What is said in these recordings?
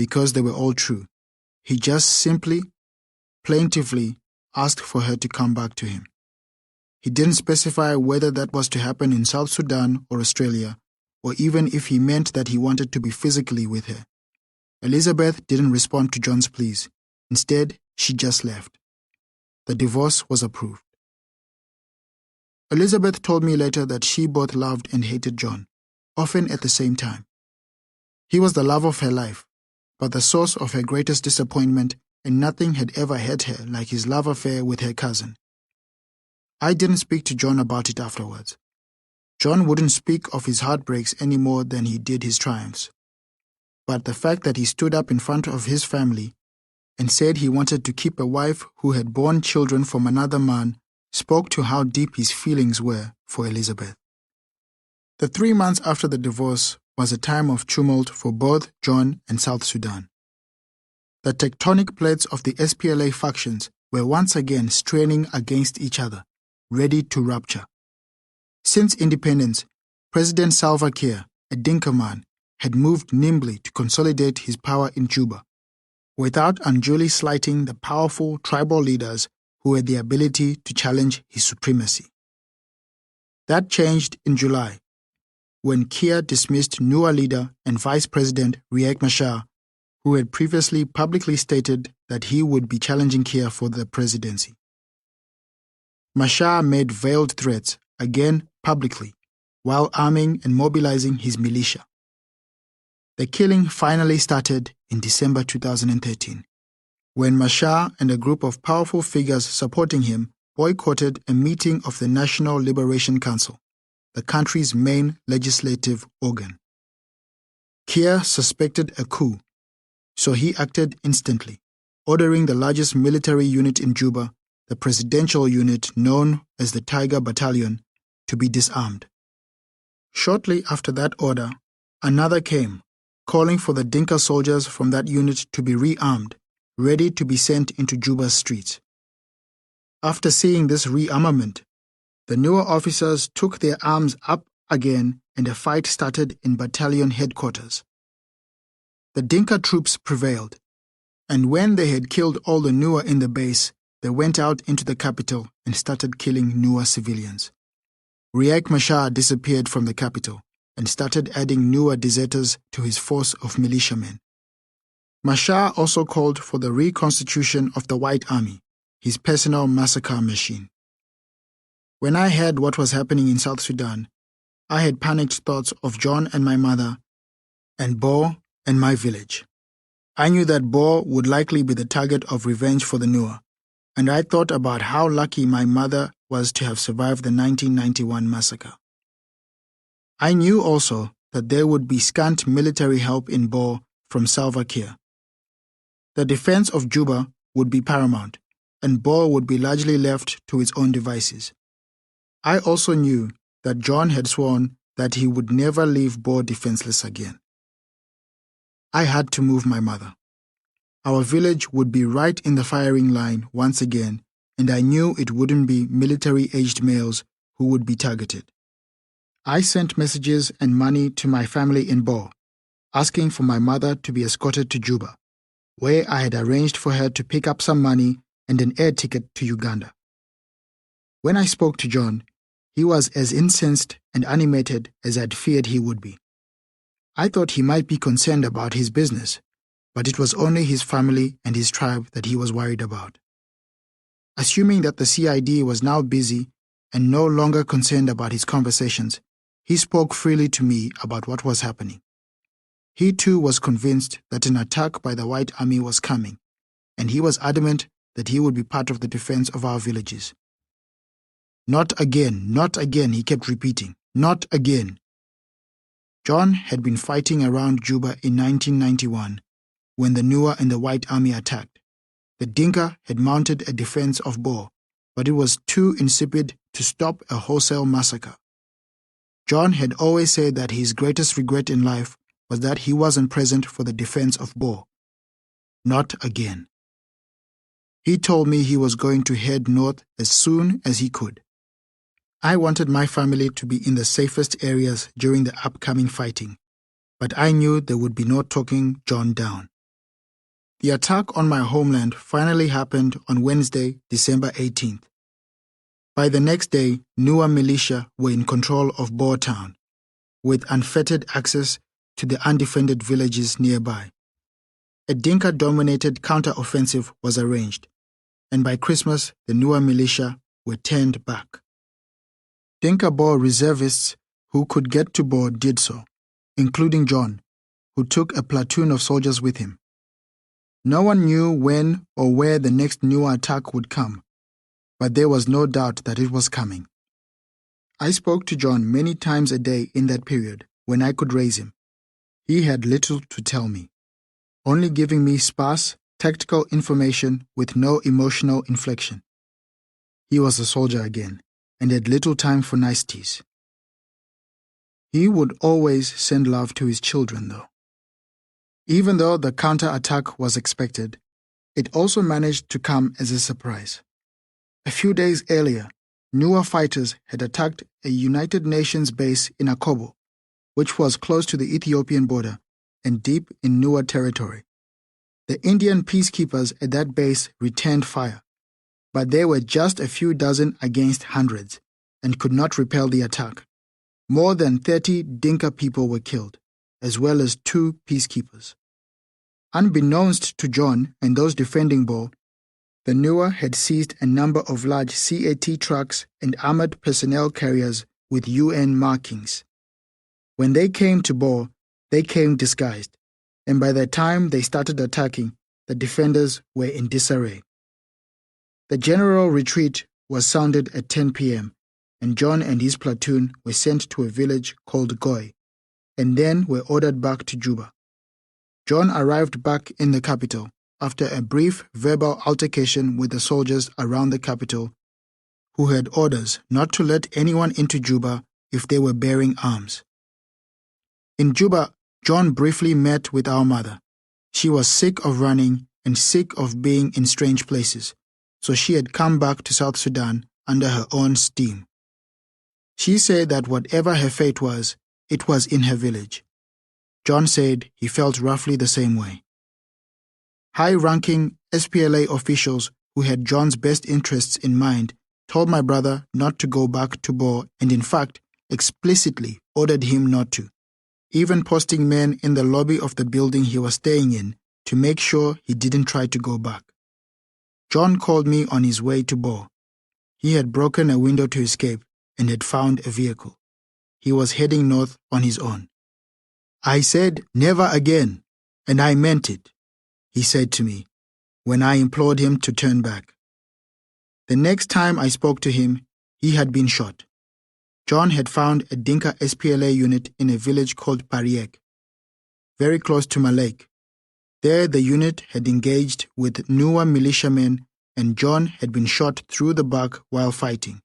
because they were all true. He just simply, plaintively asked for her to come back to him. He didn't specify whether that was to happen in South Sudan or Australia, or even if he meant that he wanted to be physically with her. Elizabeth didn't respond to John's pleas. Instead, she just left. The divorce was approved. Elizabeth told me later that she both loved and hated John, often at the same time. He was the love of her life, but the source of her greatest disappointment, and nothing had ever hurt her like his love affair with her cousin. I didn't speak to John about it afterwards. John wouldn't speak of his heartbreaks any more than he did his triumphs. But the fact that he stood up in front of his family and said he wanted to keep a wife who had borne children from another man spoke to how deep his feelings were for Elizabeth. The 3 months after the divorce was a time of tumult for both John and South Sudan. The tectonic plates of the SPLA factions were once again straining against each other, ready to rupture. Since independence, President Salva Kiir, a Dinka man, had moved nimbly to consolidate his power in Juba, without unduly slighting the powerful tribal leaders who had the ability to challenge his supremacy. That changed in July, when Kiir dismissed NUA leader and Vice President Riek Machar, who had previously publicly stated that he would be challenging Kiir for the presidency. Machar made veiled threats, again publicly, while arming and mobilizing his militia. The killing finally started in December 2013, when Machar and a group of powerful figures supporting him boycotted a meeting of the National Liberation Council, the country's main legislative organ. Kiir suspected a coup, so he acted instantly, ordering the largest military unit in Juba, the presidential unit known as the Tiger Battalion, to be disarmed. Shortly after that order, another came, calling for the Dinka soldiers from that unit to be rearmed, ready to be sent into Juba's streets. After seeing this rearmament, the newer officers took their arms up again and a fight started in battalion headquarters. The Dinka troops prevailed, and when they had killed all the Nuer in the base, they went out into the capital and started killing Nuer civilians. Riek Machar disappeared from the capital and started adding Nuer deserters to his force of militiamen. Machar also called for the reconstitution of the White Army, his personal massacre machine. When I heard what was happening in South Sudan, I had panicked thoughts of John and my mother, and Bo and my village. I knew that Bo would likely be the target of revenge for the Nuer, and I thought about how lucky my mother was to have survived the 1991 massacre. I knew also that there would be scant military help in Bo from Salva Kiir. The defense of Juba would be paramount, and Bo would be largely left to its own devices. I also knew that John had sworn that he would never leave Bo defenseless again. I had to move my mother. Our village would be right in the firing line once again, and I knew it wouldn't be military-aged males who would be targeted. I sent messages and money to my family in Bo, asking for my mother to be escorted to Juba, where I had arranged for her to pick up some money and an air ticket to Uganda. When I spoke to John, he was as incensed and animated as I'd feared he would be. I thought he might be concerned about his business, but it was only his family and his tribe that he was worried about. Assuming that the CID was now busy and no longer concerned about his conversations, he spoke freely to me about what was happening. He too was convinced that an attack by the White Army was coming, and he was adamant that he would be part of the defense of our villages. Not again, he kept repeating. Not again. John had been fighting around Juba in 1991 when the Nuer and the White Army attacked. The Dinka had mounted a defense of Bo, but it was too insipid to stop a wholesale massacre. John had always said that his greatest regret in life was that he wasn't present for the defense of Bo. Not again. He told me he was going to head north as soon as he could. I wanted my family to be in the safest areas during the upcoming fighting, but I knew there would be no talking John down. The attack on my homeland finally happened on Wednesday, December 18th. By the next day, Nuer militia were in control of Bor town, with unfettered access to the undefended villages nearby. A Dinka-dominated counter-offensive was arranged, and by Christmas, the Nuer militia were turned back. Dinka Bor reservists who could get to Bor did so, including John, who took a platoon of soldiers with him. No one knew when or where the next Nuer attack would come, but there was no doubt that it was coming. I spoke to John many times a day in that period when I could raise him. He had little to tell me, only giving me sparse, tactical information with no emotional inflection. He was a soldier again, and had little time for niceties. He would always send love to his children, though. Even though the counter-attack was expected, it also managed to come as a surprise. A few days earlier, Nuer fighters had attacked a United Nations base in Akobo, which was close to the Ethiopian border and deep in Nuer territory. The Indian peacekeepers at that base returned fire, but there were just a few dozen against hundreds and could not repel the attack. More than 30 Dinka people were killed, as well as 2 peacekeepers. Unbeknownst to John and those defending Bor, the Nuer had seized a number of large CAT trucks and armored personnel carriers with UN markings. When they came to Bor, they came disguised, and by the time they started attacking, the defenders were in disarray. The general retreat was sounded at 10 p.m., and John and his platoon were sent to a village called Goy, and then were ordered back to Juba. John arrived back in the capital after a brief verbal altercation with the soldiers around the capital, who had orders not to let anyone into Juba if they were bearing arms. In Juba, John briefly met with our mother. She was sick of running and sick of being in strange places, so she had come back to South Sudan under her own steam. She said that whatever her fate was, it was in her village. John said he felt roughly the same way. High-ranking SPLA officials who had John's best interests in mind told my brother not to go back to Bor and in fact explicitly ordered him not to, even posting men in the lobby of the building he was staying in to make sure he didn't try to go back. John called me on his way to Bor. He had broken a window to escape and had found a vehicle. He was heading north on his own. I said, "Never again," and I meant it, he said to me, when I implored him to turn back. The next time I spoke to him, he had been shot. John had found a Dinka SPLA unit in a village called Pariek, very close to Malek. There the unit had engaged with Nuer militiamen and John had been shot through the back while fighting.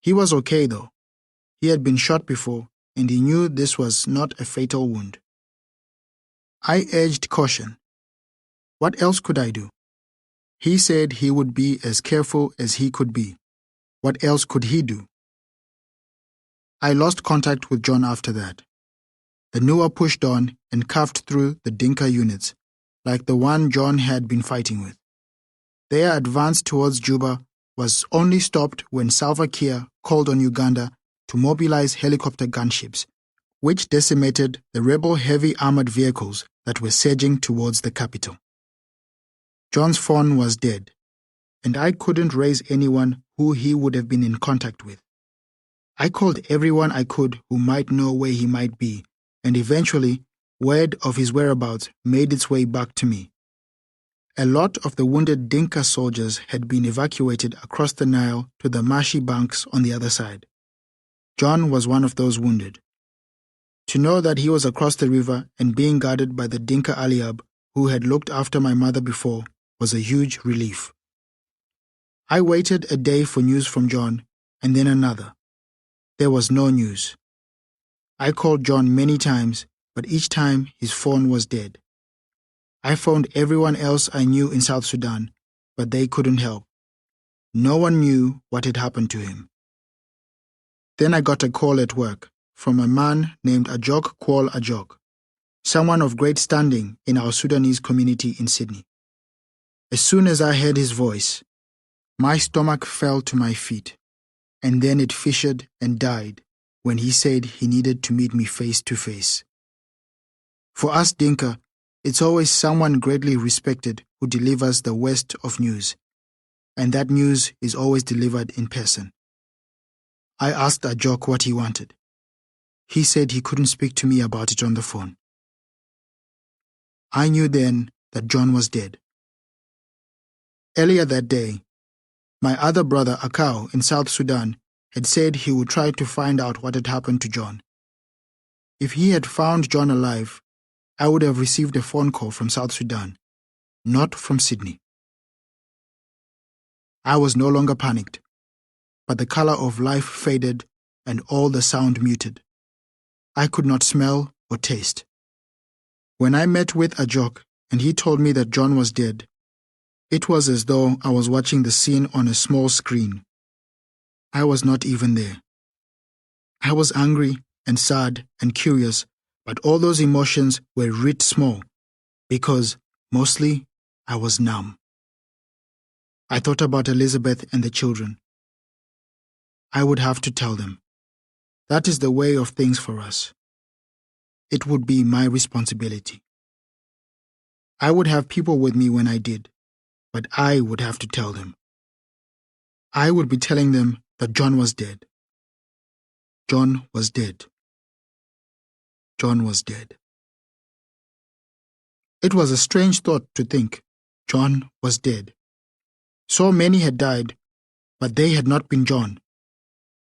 He was okay though. He had been shot before and he knew this was not a fatal wound. I urged caution. What else could I do? He said he would be as careful as he could be. What else could he do? I lost contact with John after that. The Nuer pushed on and carved through the Dinka units, like the one John had been fighting with. Their advance towards Juba was only stopped when Salva Kiir called on Uganda to mobilize helicopter gunships, which decimated the rebel heavy armored vehicles that were surging towards the capital. John's phone was dead, and I couldn't raise anyone who he would have been in contact with. I called everyone I could who might know where he might be, and eventually, word of his whereabouts made its way back to me. A lot of the wounded Dinka soldiers had been evacuated across the Nile to the marshy banks on the other side. John was one of those wounded. To know that he was across the river and being guarded by the Dinka Aliab who had looked after my mother before was a huge relief. I waited a day for news from John and then another. There was no news. I called John many times, but each time his phone was dead. I phoned everyone else I knew in South Sudan, but they couldn't help. No one knew what had happened to him. Then I got a call at work from a man named Ajok Kwol Ajok. someone of great standing in our Sudanese community in Sydney. As soon as I heard his voice, my stomach fell to my feet, and then it fissured and died when he said he needed to meet me face to face. For us Dinka, it's always someone greatly respected who delivers the worst of news, and that news is always delivered in person. I asked Ajok what he wanted. He said he couldn't speak to me about it on the phone. I knew then that John was dead. Earlier that day, my other brother Akau in South Sudan had said he would try to find out what had happened to John. If he had found John alive, I would have received a phone call from South Sudan, not from Sydney. I was no longer panicked, but the color of life faded and all the sound muted. I could not smell or taste. When I met with Ajok and he told me that John was dead, it was as though I was watching the scene on a small screen. I was not even there. I was angry and sad and curious, but all those emotions were writ small because, mostly, I was numb. I thought about Elizabeth and the children. I would have to tell them. That is the way of things for us. It would be my responsibility. I would have people with me when I did, but I would have to tell them. I would be telling them that John was dead. John was dead. John was dead. It was a strange thought to think John was dead. So many had died, but they had not been John.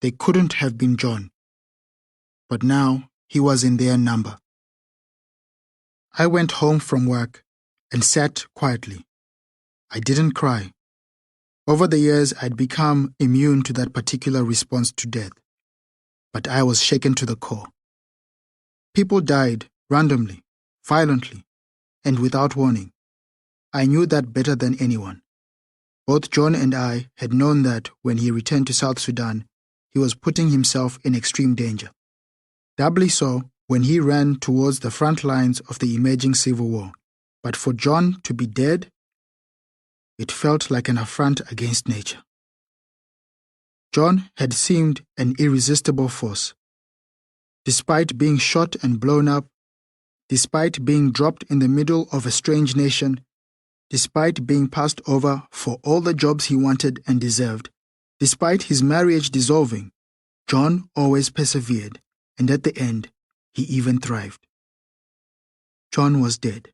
They couldn't have been John. But now he was in their number. I went home from work and sat quietly. I didn't cry. Over the years, I'd become immune to that particular response to death. But I was shaken to the core. People died randomly, violently, and without warning. I knew that better than anyone. Both John and I had known that when he returned to South Sudan, he was putting himself in extreme danger. Doubly so when he ran towards the front lines of the emerging civil war. But for John to be dead, it felt like an affront against nature. John had seemed an irresistible force. Despite being shot and blown up, despite being dropped in the middle of a strange nation, despite being passed over for all the jobs he wanted and deserved, despite his marriage dissolving, John always persevered, and at the end, he even thrived. John was dead.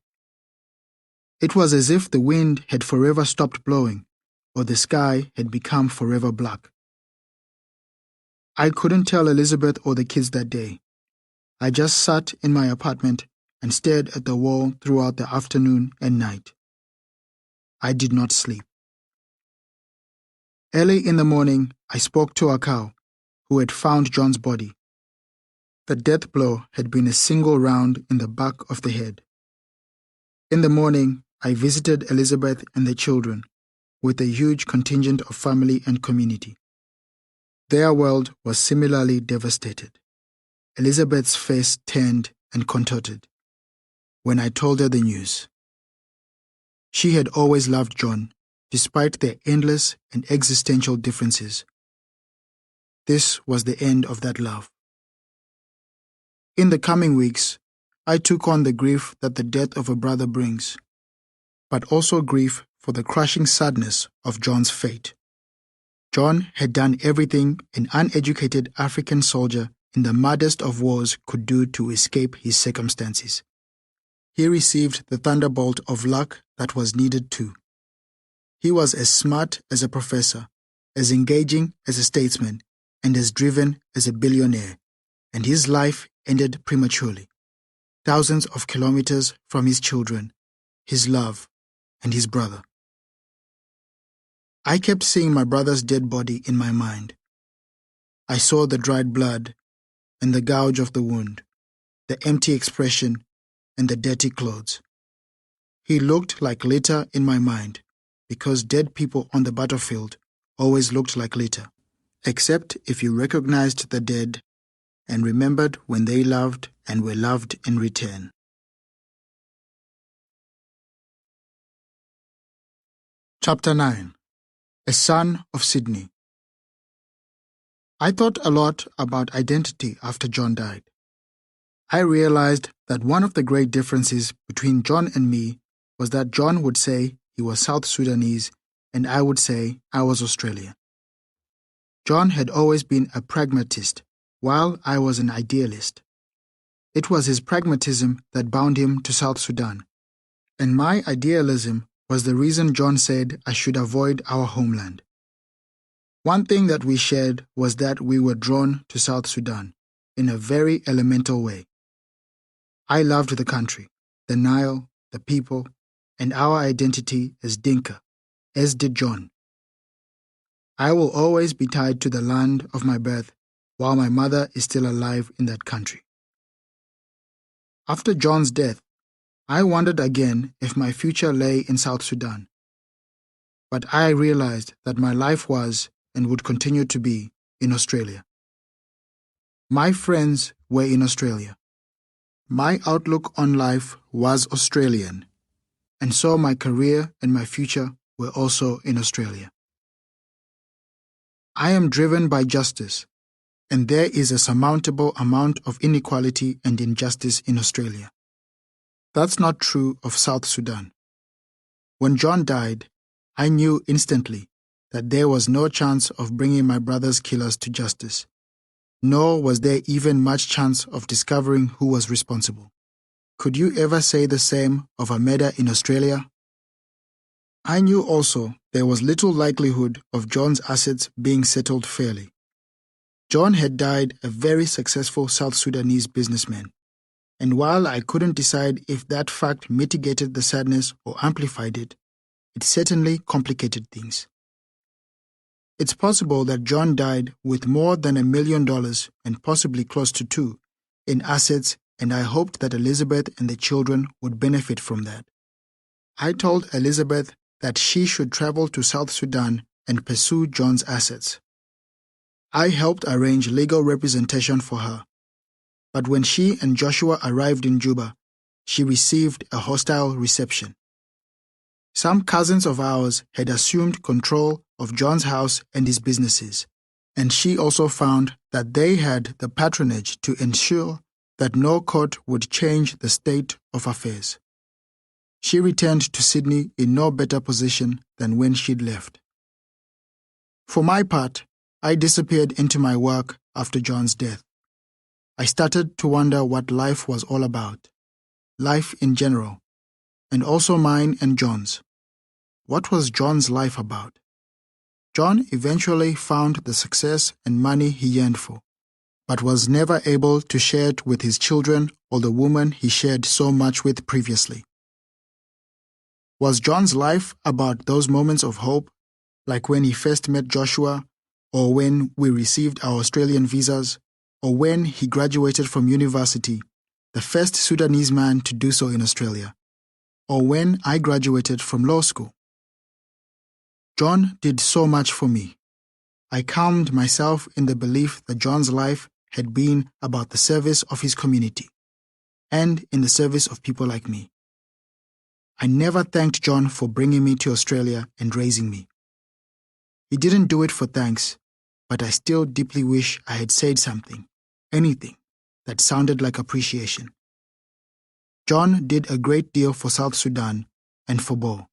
It was as if the wind had forever stopped blowing, or the sky had become forever black. I couldn't tell Elizabeth or the kids that day. I just sat in my apartment and stared at the wall throughout the afternoon and night. I did not sleep. Early in the morning, I spoke to Akau, who had found John's body. The death blow had been a single round in the back of the head. In the morning, I visited Elizabeth and the children, with a huge contingent of family and community. Their world was similarly devastated. Elizabeth's face turned and contorted when I told her the news. She had always loved John, despite their endless and existential differences. This was the end of that love. In the coming weeks, I took on the grief that the death of a brother brings, but also grief for the crushing sadness of John's fate. John had done everything an uneducated African soldier in the maddest of wars could do to escape his circumstances. He received the thunderbolt of luck that was needed too. He was as smart as a professor, as engaging as a statesman, and as driven as a billionaire, and his life ended prematurely, thousands of kilometers from his children, his love, and his brother. I kept seeing my brother's dead body in my mind. I saw the dried blood and the gouge of the wound, the empty expression and the dirty clothes. He looked like litter in my mind, because dead people on the battlefield always looked like litter, except if you recognized the dead and remembered when they loved and were loved in return. Chapter 9. A Son of Sydney. I thought a lot about identity after John died. I realized that one of the great differences between John and me was that John would say he was South Sudanese and I would say I was Australian. John had always been a pragmatist, while I was an idealist. It was his pragmatism that bound him to South Sudan, and my idealism was the reason John said I should avoid our homeland. One thing that we shared was that we were drawn to South Sudan in a very elemental way. I loved the country, the Nile, the people, and our identity as Dinka, as did John. I will always be tied to the land of my birth while my mother is still alive in that country. After John's death, I wondered again if my future lay in South Sudan. But I realized that my life was and would continue to be in Australia. My friends were in Australia. My outlook on life was Australian, and so my career and my future were also in Australia. I am driven by justice, and there is a surmountable amount of inequality and injustice in Australia. That's not true of South Sudan. When John died, I knew instantly that there was no chance of bringing my brother's killers to justice, nor was there even much chance of discovering who was responsible. Could you ever say the same of a murder in Australia? I knew also there was little likelihood of John's assets being settled fairly. John had died a very successful South Sudanese businessman, and while I couldn't decide if that fact mitigated the sadness or amplified it, it certainly complicated things. It's possible that John died with more than $1 million and possibly close to $2 million in assets, and I hoped that Elizabeth and the children would benefit from that. I told Elizabeth that she should travel to South Sudan and pursue John's assets. I helped arrange legal representation for her. But when she and Joshua arrived in Juba, she received a hostile reception. Some cousins of ours had assumed control of John's house and his businesses, and she also found that they had the patronage to ensure that no court would change the state of affairs. She returned to Sydney in no better position than when she'd left. For my part, I disappeared into my work after John's death. I started to wonder what life was all about, life in general, and also mine and John's. What was John's life about? John eventually found the success and money he yearned for, but was never able to share it with his children or the woman he shared so much with previously. Was John's life about those moments of hope, like when he first met Joshua, or when we received our Australian visas, or when he graduated from university, the first Sudanese man to do so in Australia, or when I graduated from law school? John did so much for me. I calmed myself in the belief that John's life had been about the service of his community, and in the service of people like me. I never thanked John for bringing me to Australia and raising me. He didn't do it for thanks, but I still deeply wish I had said something, anything, that sounded like appreciation. John did a great deal for South Sudan and for Bo.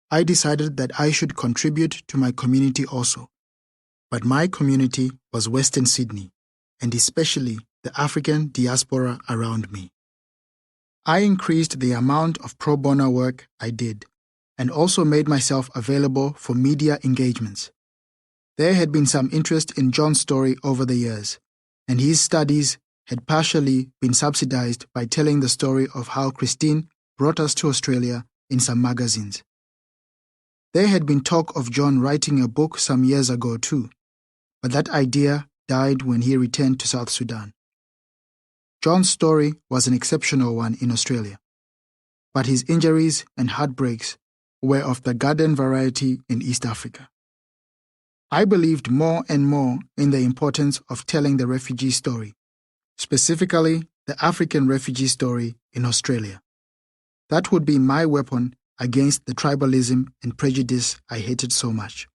I decided that I should contribute to my community also, but my community was Western Sydney, and especially the African diaspora around me. I increased the amount of pro bono work I did, and also made myself available for media engagements. There had been some interest in John's story over the years, and his studies had partially been subsidized by telling the story of how Christine brought us to Australia in some magazines. There had been talk of John writing a book some years ago too, but that idea died when he returned to South Sudan. John's story was an exceptional one in Australia, but his injuries and heartbreaks were of the garden variety in East Africa. I believed more and more in the importance of telling the refugee story, specifically the African refugee story in Australia. That would be my weapon against the tribalism and prejudice I hated so much.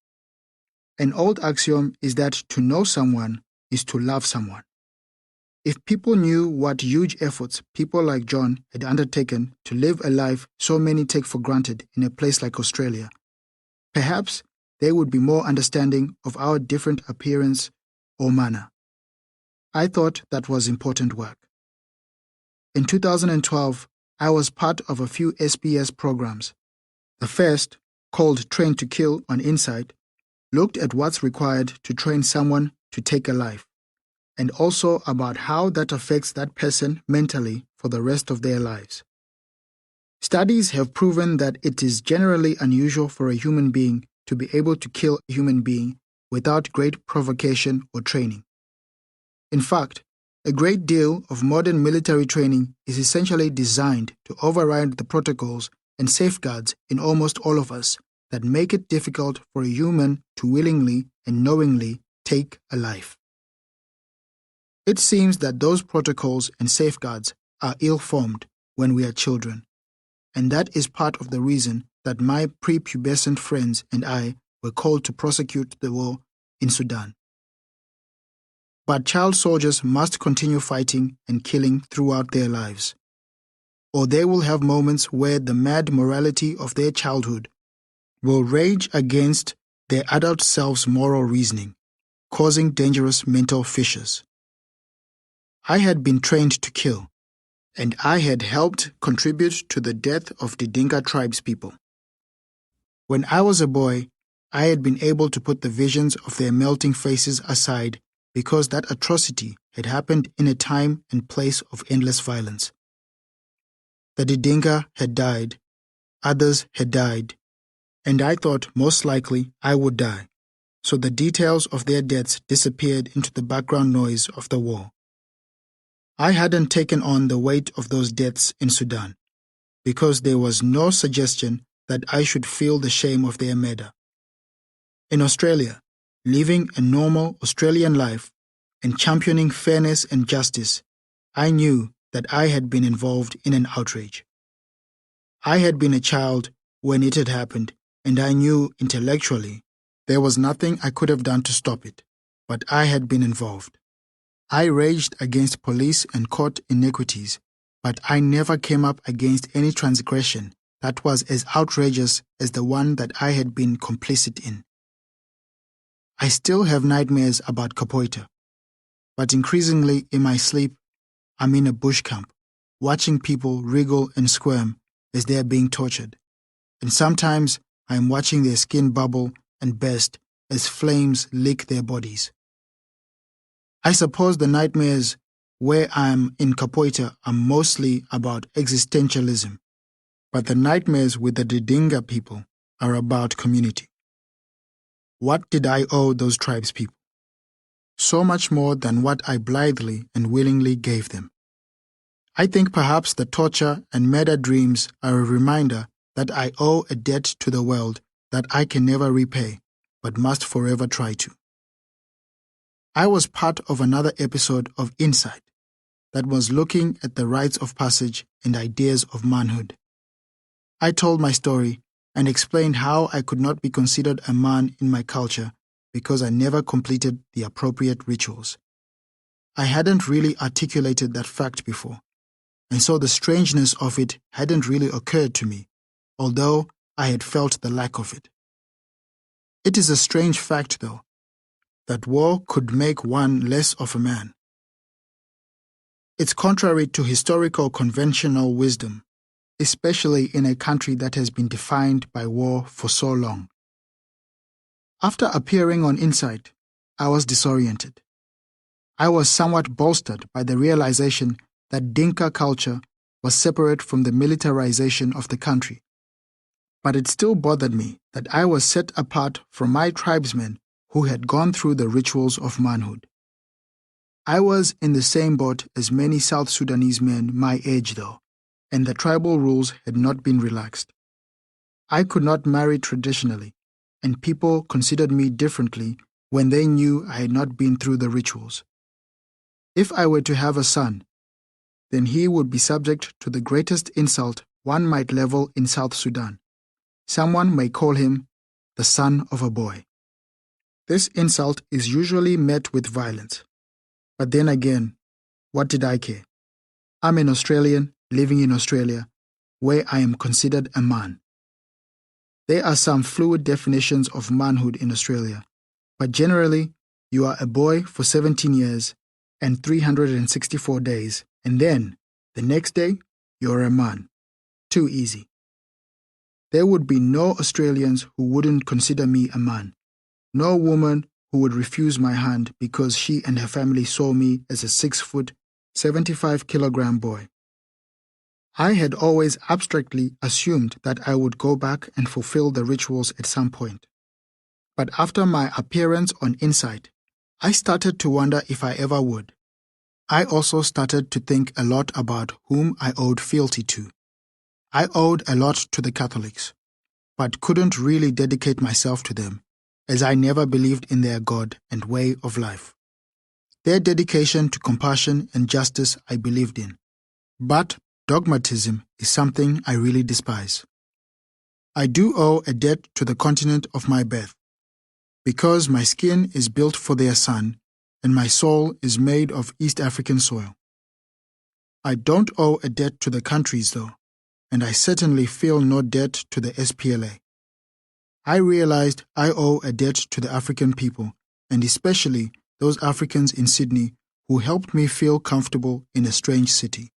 An old axiom is that to know someone is to love someone. If people knew what huge efforts people like John had undertaken to live a life so many take for granted in a place like Australia, perhaps they would be more understanding of our different appearance or manner. I thought that was important work. In 2012, I was part of a few SBS programs. The first, called Train to Kill on Insight, looked at what's required to train someone to take a life, and also about how that affects that person mentally for the rest of their lives. Studies have proven that it is generally unusual for a human being to be able to kill a human being without great provocation or training. In fact, a great deal of modern military training is essentially designed to override the protocols and safeguards in almost all of us that make it difficult for a human to willingly and knowingly take a life. It seems that those protocols and safeguards are ill-formed when we are children, and that is part of the reason that my prepubescent friends and I were called to prosecute the war in Sudan. But child soldiers must continue fighting and killing throughout their lives, or they will have moments where the mad morality of their childhood will rage against their adult self's moral reasoning, causing dangerous mental fissures. I had been trained to kill, and I had helped contribute to the death of the Dinka tribespeople. When I was a boy, I had been able to put the visions of their melting faces aside because that atrocity had happened in a time and place of endless violence. The Dinka had died, others had died, and I thought most likely I would die, so the details of their deaths disappeared into the background noise of the war. I hadn't taken on the weight of those deaths in Sudan, because there was no suggestion that I should feel the shame of their murder. In Australia, living a normal Australian life and championing fairness and justice, I knew that I had been involved in an outrage. I had been a child when it had happened, and I knew intellectually there was nothing I could have done to stop it, but I had been involved. I raged against police and court inequities, but I never came up against any transgression that was as outrageous as the one that I had been complicit in. I still have nightmares about Capoeira, but increasingly in my sleep, I'm in a bush camp, watching people wriggle and squirm as they are being tortured, and sometimes I am watching their skin bubble and burst as flames lick their bodies. I suppose the nightmares where I am in Capoeira are mostly about existentialism, but the nightmares with the Didinga people are about community. What did I owe those tribes people? So much more than what I blithely and willingly gave them. I think perhaps the torture and murder dreams are a reminder that I owe a debt to the world that I can never repay, but must forever try to. I was part of another episode of Insight that was looking at the rites of passage and ideas of manhood. I told my story and explained how I could not be considered a man in my culture because I never completed the appropriate rituals. I hadn't really articulated that fact before, and so the strangeness of it hadn't really occurred to me, although I had felt the lack of it. It is a strange fact, though, that war could make one less of a man. It's contrary to historical conventional wisdom, especially in a country that has been defined by war for so long. After appearing on Insight, I was disoriented. I was somewhat bolstered by the realization that Dinka culture was separate from the militarization of the country. But it still bothered me that I was set apart from my tribesmen who had gone through the rituals of manhood. I was in the same boat as many South Sudanese men my age, though, and the tribal rules had not been relaxed. I could not marry traditionally, and people considered me differently when they knew I had not been through the rituals. If I were to have a son, then he would be subject to the greatest insult one might level in South Sudan, Someone may call him the son of a boy. This insult is usually met with violence. But then again, what did I care? I'm an Australian living in Australia, where I am considered a man. There are some fluid definitions of manhood in Australia, but generally, you are a boy for 17 years and 364 days, and then, the next day, you're a man. Too easy. There would be no Australians who wouldn't consider me a man. No woman who would refuse my hand because she and her family saw me as a 6-foot, 75-kilogram boy. I had always abstractly assumed that I would go back and fulfill the rituals at some point. But after my appearance on Insight, I started to wonder if I ever would. I also started to think a lot about whom I owed fealty to. I owed a lot to the Catholics, but couldn't really dedicate myself to them, as I never believed in their God and way of life. Their dedication to compassion and justice I believed in. But dogmatism is something I really despise. I do owe a debt to the continent of my birth, because my skin is built for their sun, and my soul is made of East African soil. I don't owe a debt to the countries though, and I certainly feel no debt to the SPLA. I realized I owe a debt to the African people, and especially those Africans in Sydney who helped me feel comfortable in a strange city.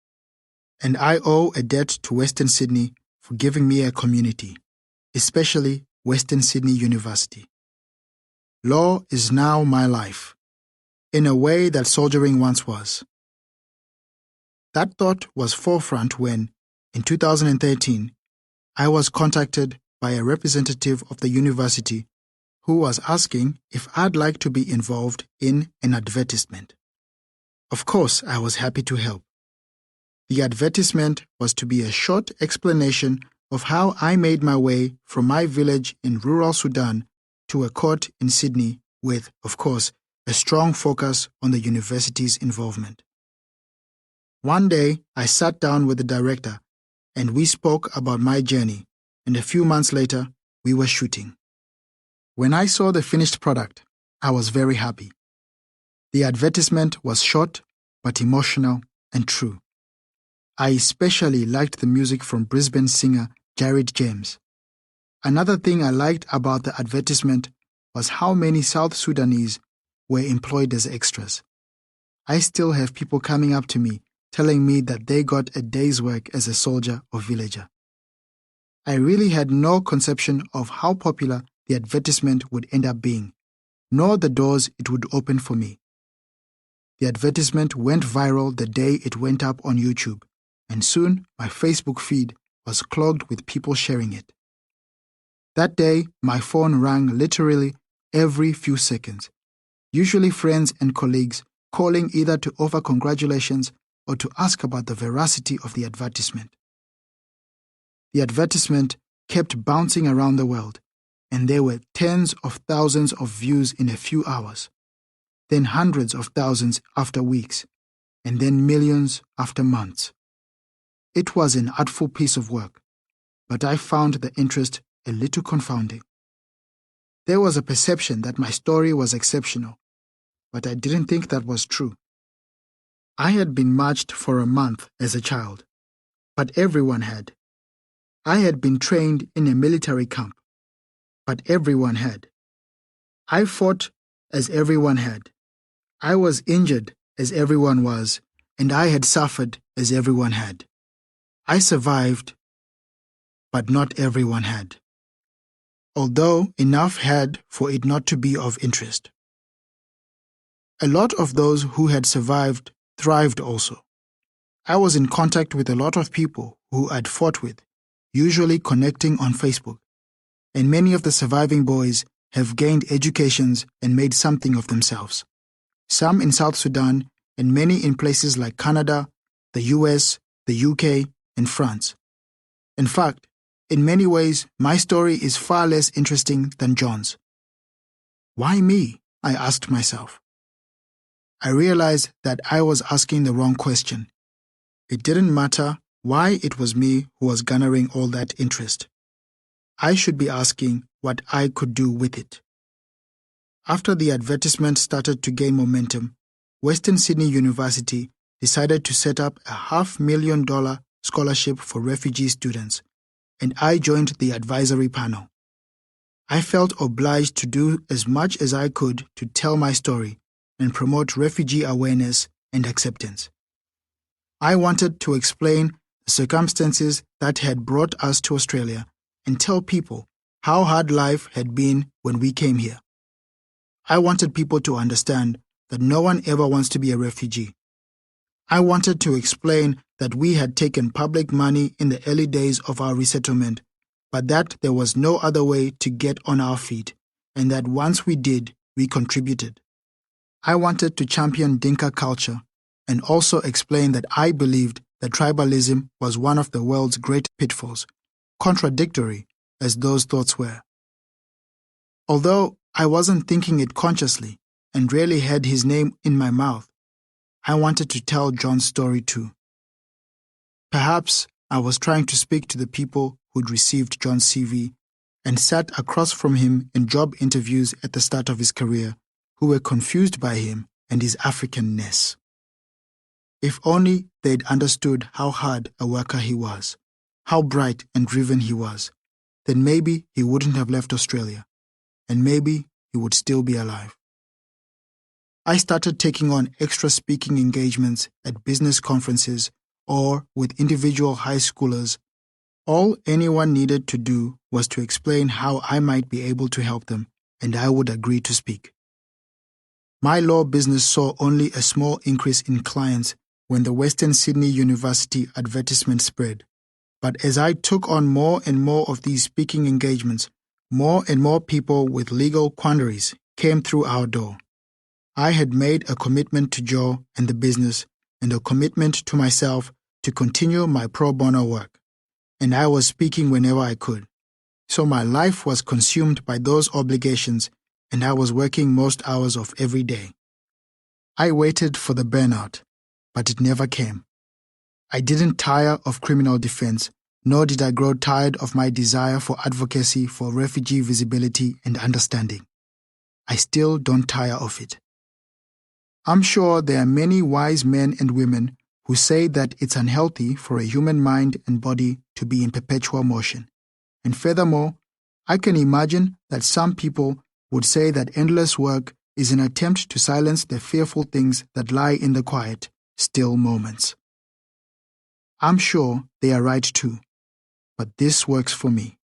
And I owe a debt to Western Sydney for giving me a community, especially Western Sydney University. Law is now my life, in a way that soldiering once was. That thought was forefront when, in 2013, I was contacted by a representative of the university who was asking if I'd like to be involved in an advertisement. Of course, I was happy to help. The advertisement was to be a short explanation of how I made my way from my village in rural Sudan to a court in Sydney with, of course, a strong focus on the university's involvement. One day, I sat down with the director and we spoke about my journey, and a few months later, we were shooting. When I saw the finished product, I was very happy. The advertisement was short, but emotional and true. I especially liked the music from Brisbane singer Jared James. Another thing I liked about the advertisement was how many South Sudanese were employed as extras. I still have people coming up to me telling me that they got a day's work as a soldier or villager. I really had no conception of how popular the advertisement would end up being, nor the doors it would open for me. The advertisement went viral the day it went up on YouTube, and soon my Facebook feed was clogged with people sharing it. That day, my phone rang literally every few seconds, usually friends and colleagues calling either to offer congratulations or to ask about the veracity of the advertisement. The advertisement kept bouncing around the world, and there were tens of thousands of views in a few hours, then hundreds of thousands after weeks, and then millions after months. It was an artful piece of work, but I found the interest a little confounding. There was a perception that my story was exceptional, but I didn't think that was true. I had been marched for a month as a child, but everyone had. I had been trained in a military camp, but everyone had. I fought as everyone had. I was injured as everyone was, and I had suffered as everyone had. I survived, but not everyone had, although enough had for it not to be of interest. A lot of those who had survived thrived also. I was in contact with a lot of people who I'd fought with, usually connecting on Facebook, and many of the surviving boys have gained educations and made something of themselves. Some in South Sudan and many in places like Canada, the US, the UK, and France. In fact, in many ways, my story is far less interesting than John's. Why me? I asked myself. I realized that I was asking the wrong question. It didn't matter why it was me who was garnering all that interest. I should be asking what I could do with it. After the advertisement started to gain momentum, Western Sydney University decided to set up a $500,000 scholarship for refugee students, and I joined the advisory panel. I felt obliged to do as much as I could to tell my story and promote refugee awareness and acceptance. I wanted to explain the circumstances that had brought us to Australia and tell people how hard life had been when we came here. I wanted people to understand that no one ever wants to be a refugee. I wanted to explain that we had taken public money in the early days of our resettlement, but that there was no other way to get on our feet, and that once we did, we contributed. I wanted to champion Dinka culture and also explain that I believed that tribalism was one of the world's great pitfalls, contradictory as those thoughts were. Although I wasn't thinking it consciously and rarely had his name in my mouth, I wanted to tell John's story too. Perhaps I was trying to speak to the people who'd received John's CV and sat across from him in job interviews at the start of his career, who were confused by him and his Africanness. If only they'd understood how hard a worker he was, how bright and driven he was, then maybe he wouldn't have left Australia, and maybe he would still be alive. I started taking on extra speaking engagements at business conferences or with individual high schoolers. All anyone needed to do was to explain how I might be able to help them, and I would agree to speak. My law business saw only a small increase in clients when the Western Sydney University advertisement spread. But as I took on more and more of these speaking engagements, more and more people with legal quandaries came through our door. I had made a commitment to Joe and the business, and a commitment to myself to continue my pro bono work, and I was speaking whenever I could. So my life was consumed by those obligations, and I was working most hours of every day. I waited for the burnout, but it never came. I didn't tire of criminal defense, nor did I grow tired of my desire for advocacy for refugee visibility and understanding. I still don't tire of it. I'm sure there are many wise men and women who say that it's unhealthy for a human mind and body to be in perpetual motion. And furthermore, I can imagine that some people would say that endless work is an attempt to silence the fearful things that lie in the quiet, still moments. I'm sure they are right too, but this works for me.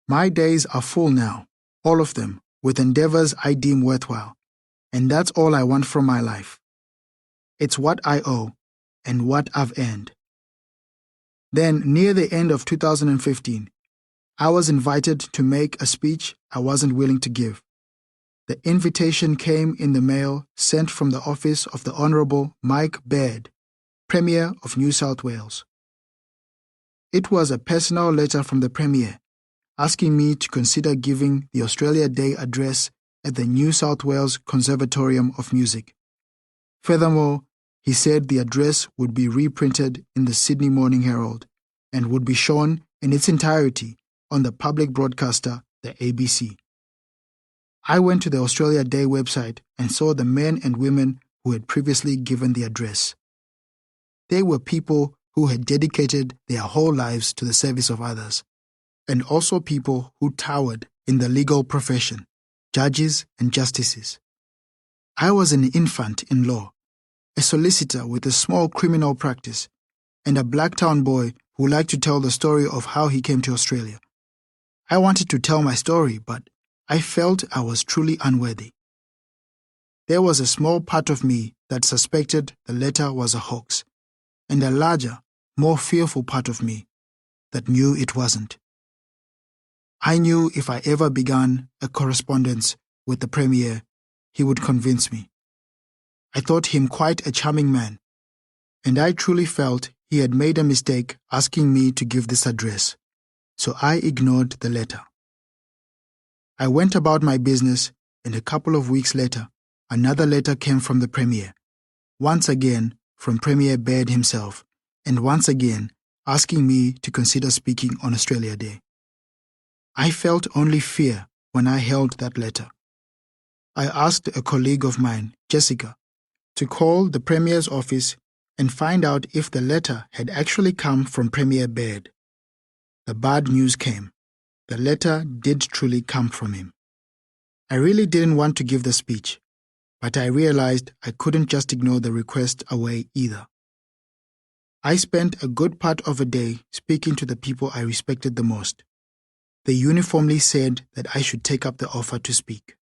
My days are full now, all of them, with endeavors I deem worthwhile, and that's all I want from my life. It's what I owe and what I've earned. Then, near the end of 2015, I was invited to make a speech I wasn't willing to give. The invitation came in the mail sent from the office of the Honourable Mike Baird, Premier of New South Wales. It was a personal letter from the Premier, asking me to consider giving the Australia Day address at the New South Wales Conservatorium of Music. Furthermore, he said the address would be reprinted in the Sydney Morning Herald and would be shown in its entirety on the public broadcaster, the ABC. I went to the Australia Day website and saw the men and women who had previously given the address. They were people who had dedicated their whole lives to the service of others, and also people who towered in the legal profession, judges and justices. I was an infant in law, a solicitor with a small criminal practice, and a Blacktown boy who liked to tell the story of how he came to Australia. I wanted to tell my story, but I felt I was truly unworthy. There was a small part of me that suspected the letter was a hoax, and a larger, more fearful part of me that knew it wasn't. I knew if I ever began a correspondence with the Premier, he would convince me. I thought him quite a charming man, and I truly felt he had made a mistake asking me to give this address, so I ignored the letter. I went about my business, and a couple of weeks later, another letter came from the Premier, once again from Premier Baird himself, and once again asking me to consider speaking on Australia Day. I felt only fear when I held that letter. I asked a colleague of mine, Jessica, to call the Premier's office and find out if the letter had actually come from Premier Baird. The bad news came. The letter did truly come from him. I really didn't want to give the speech, but I realized I couldn't just ignore the request away either. I spent a good part of a day speaking to the people I respected the most. They uniformly said that I should take up the offer to speak.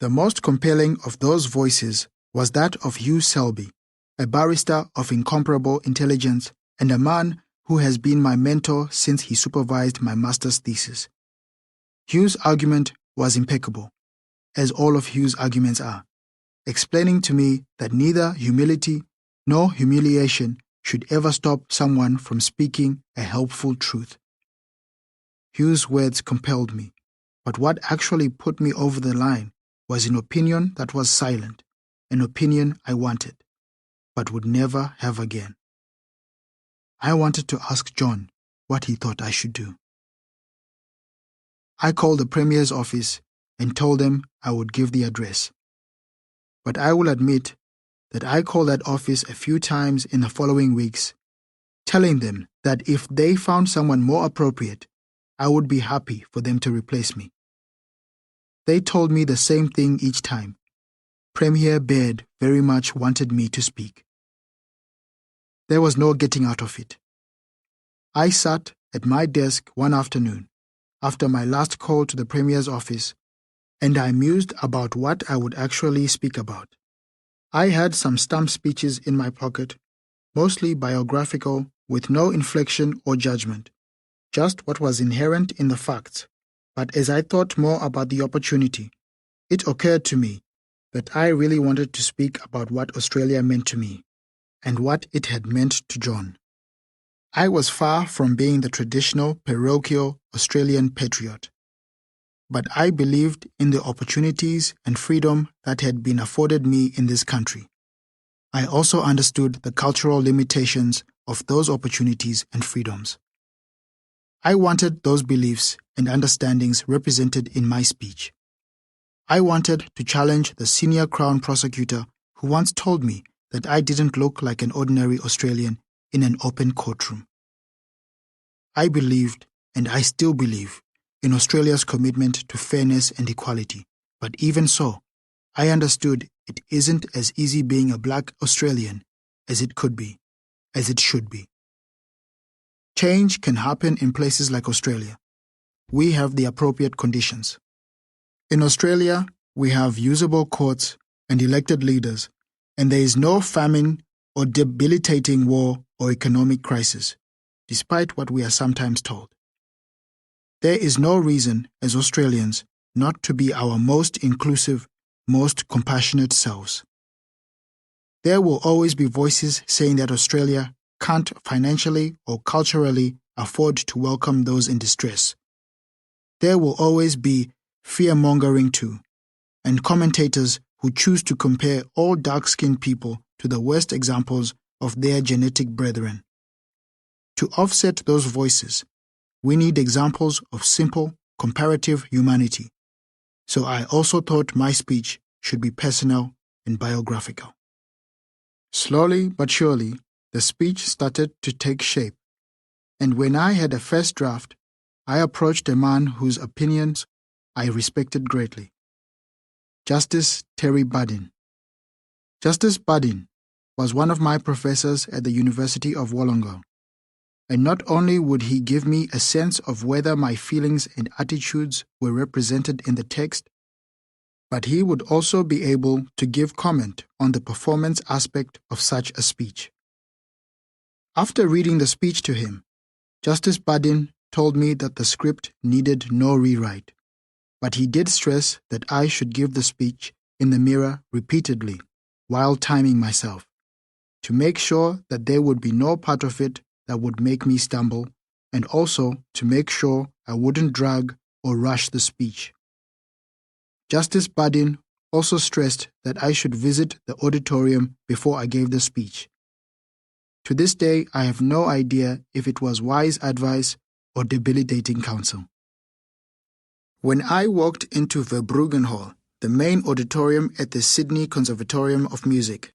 The most compelling of those voices was that of Hugh Selby, a barrister of incomparable intelligence and a man who has been my mentor since he supervised my master's thesis. Hugh's argument was impeccable, as all of Hugh's arguments are, explaining to me that neither humility nor humiliation should ever stop someone from speaking a helpful truth. Hugh's words compelled me, but what actually put me over the line was an opinion that was silent, an opinion I wanted, but would never have again. I wanted to ask John what he thought I should do. I called the Premier's office and told them I would give the address. But I will admit that I called that office a few times in the following weeks, telling them that if they found someone more appropriate, I would be happy for them to replace me. They told me the same thing each time. Premier Baird very much wanted me to speak. There was no getting out of it. I sat at my desk one afternoon, after my last call to the Premier's office, and I mused about what I would actually speak about. I had some stump speeches in my pocket, mostly biographical, with no inflection or judgment, just what was inherent in the facts. But as I thought more about the opportunity, it occurred to me that I really wanted to speak about what Australia meant to me and what it had meant to John. I was far from being the traditional parochial Australian patriot, but I believed in the opportunities and freedom that had been afforded me in this country. I also understood the cultural limitations of those opportunities and freedoms. I wanted those beliefs and understandings represented in my speech. I wanted to challenge the senior Crown prosecutor who once told me that I didn't look like an ordinary Australian in an open courtroom. I believed, and I still believe, in Australia's commitment to fairness and equality, but even so, I understood it isn't as easy being a black Australian as it could be, as it should be. Change can happen in places like Australia. We have the appropriate conditions. In Australia, we have usable courts and elected leaders, and there is no famine or debilitating war or economic crisis, despite what we are sometimes told. There is no reason, as Australians, not to be our most inclusive, most compassionate selves. There will always be voices saying that Australia can't financially or culturally afford to welcome those in distress. There will always be fear-mongering too, and commentators who choose to compare all dark-skinned people to the worst examples of their genetic brethren. To offset those voices, we need examples of simple, comparative humanity. So I also thought my speech should be personal and biographical. Slowly but surely, the speech started to take shape, and when I had a first draft, I approached a man whose opinions I respected greatly. Justice Terry Badin. Justice Badin was one of my professors at the University of Wollongong, and not only would he give me a sense of whether my feelings and attitudes were represented in the text, but he would also be able to give comment on the performance aspect of such a speech. After reading the speech to him, Justice Badin told me that the script needed no rewrite, but he did stress that I should give the speech in the mirror repeatedly while timing myself, to make sure that there would be no part of it that would make me stumble, and also to make sure I wouldn't drag or rush the speech. Justice Badin also stressed that I should visit the auditorium before I gave the speech. To this day, I have no idea if it was wise advice or debilitating counsel. When I walked into Verbruggen Hall, the main auditorium at the Sydney Conservatorium of Music,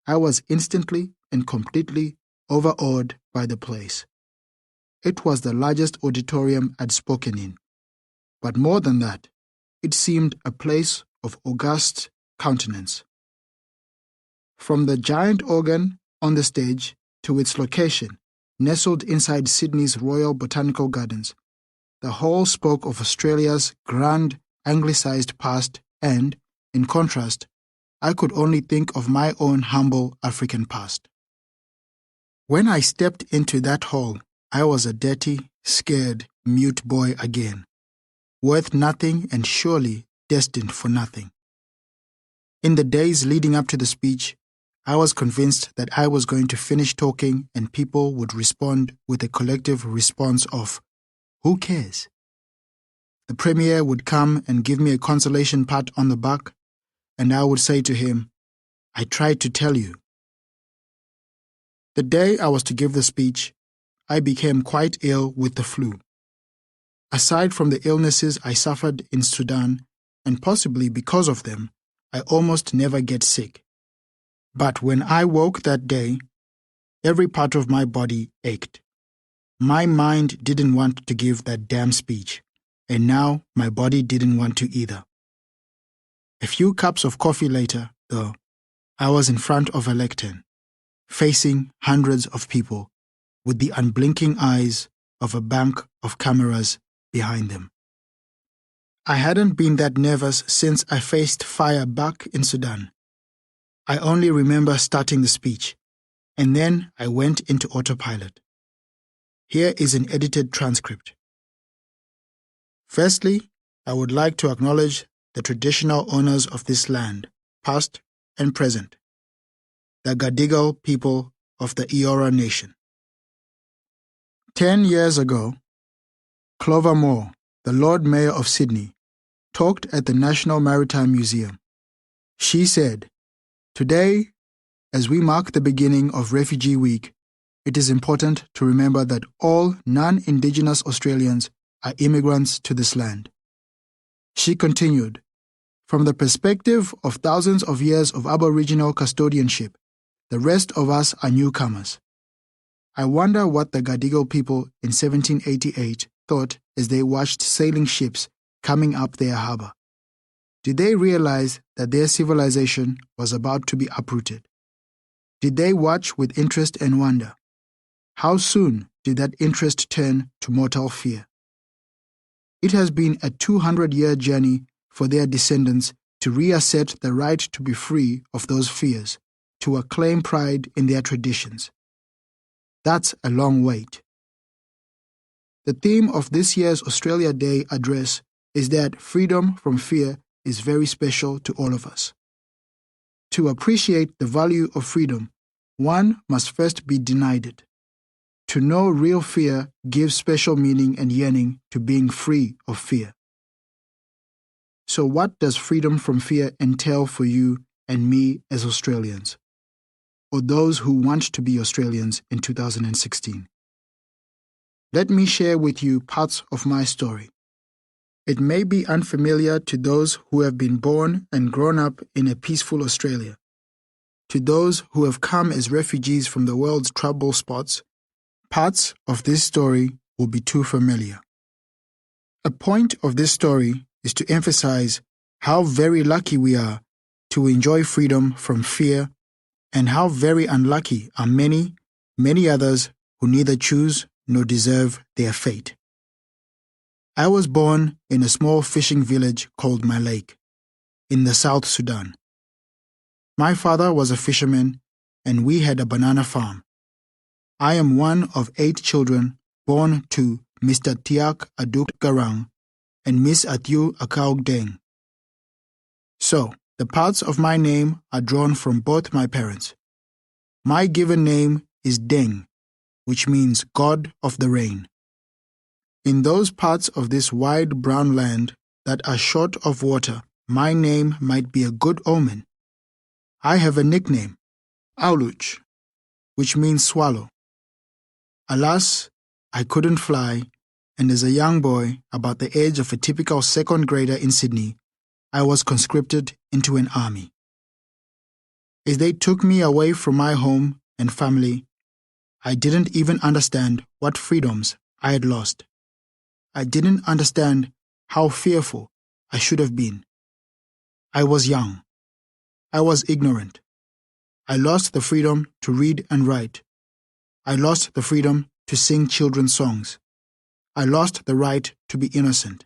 I was instantly and completely overawed by the place. It was the largest auditorium I'd spoken in. But more than that, it seemed a place of august countenance. From the giant organ on the stage to its location, nestled inside Sydney's Royal Botanical Gardens, the hall spoke of Australia's grand anglicised past and, in contrast, I could only think of my own humble African past. When I stepped into that hall, I was a dirty, scared, mute boy again, worth nothing and surely destined for nothing. In the days leading up to the speech, I was convinced that I was going to finish talking and people would respond with a collective response of, "Who cares?" The Premier would come and give me a consolation pat on the back, and I would say to him, "I tried to tell you." The day I was to give the speech, I became quite ill with the flu. Aside from the illnesses I suffered in Sudan, and possibly because of them, I almost never get sick. But when I woke that day, every part of my body ached. My mind didn't want to give that damn speech, and now my body didn't want to either. A few cups of coffee later, though, I was in front of a lectern, facing hundreds of people, with the unblinking eyes of a bank of cameras behind them. I hadn't been that nervous since I faced fire back in Sudan. I only remember starting the speech, and then I went into autopilot. Here is an edited transcript. Firstly, I would like to acknowledge the traditional owners of this land, past and present, the Gadigal people of the Eora Nation. 10 years ago, Clover Moore, the Lord Mayor of Sydney, talked at the National Maritime Museum. She said, "Today, as we mark the beginning of Refugee Week, it is important to remember that all non-Indigenous Australians are immigrants to this land." She continued, "From the perspective of thousands of years of Aboriginal custodianship, the rest of us are newcomers. I wonder what the Gadigal people in 1788 thought as they watched sailing ships coming up their harbour. Did they realize that their civilization was about to be uprooted? Did they watch with interest and wonder? How soon did that interest turn to mortal fear? It has been a 200-year journey for their descendants to reassert the right to be free of those fears, to acclaim pride in their traditions. That's a long wait." The theme of this year's Australia Day address is that freedom from fear is very special to all of us. To appreciate the value of freedom, one must first be denied it. To know real fear gives special meaning and yearning to being free of fear. So what does freedom from fear entail for you and me as Australians, or those who want to be Australians in 2016? Let me share with you parts of my story. It may be unfamiliar to those who have been born and grown up in a peaceful Australia. To those who have come as refugees from the world's trouble spots, parts of this story will be too familiar. A point of this story is to emphasize how very lucky we are to enjoy freedom from fear and how very unlucky are many, many others who neither choose nor deserve their fate. I was born in a small fishing village called Malake, in the South Sudan. My father was a fisherman and we had a banana farm. I am one of 8 children born to Mr. Thiak Adut Garang and Miss Athiu Akaug Deng. So, the parts of my name are drawn from both my parents. My given name is Deng, which means God of the Rain. In those parts of this wide brown land that are short of water, my name might be a good omen. I have a nickname, Auluch, which means swallow. Alas, I couldn't fly, and as a young boy, about the age of a typical second grader in Sydney, I was conscripted into an army. As they took me away from my home and family, I didn't even understand what freedoms I had lost. I didn't understand how fearful I should have been. I was young. I was ignorant. I lost the freedom to read and write. I lost the freedom to sing children's songs. I lost the right to be innocent.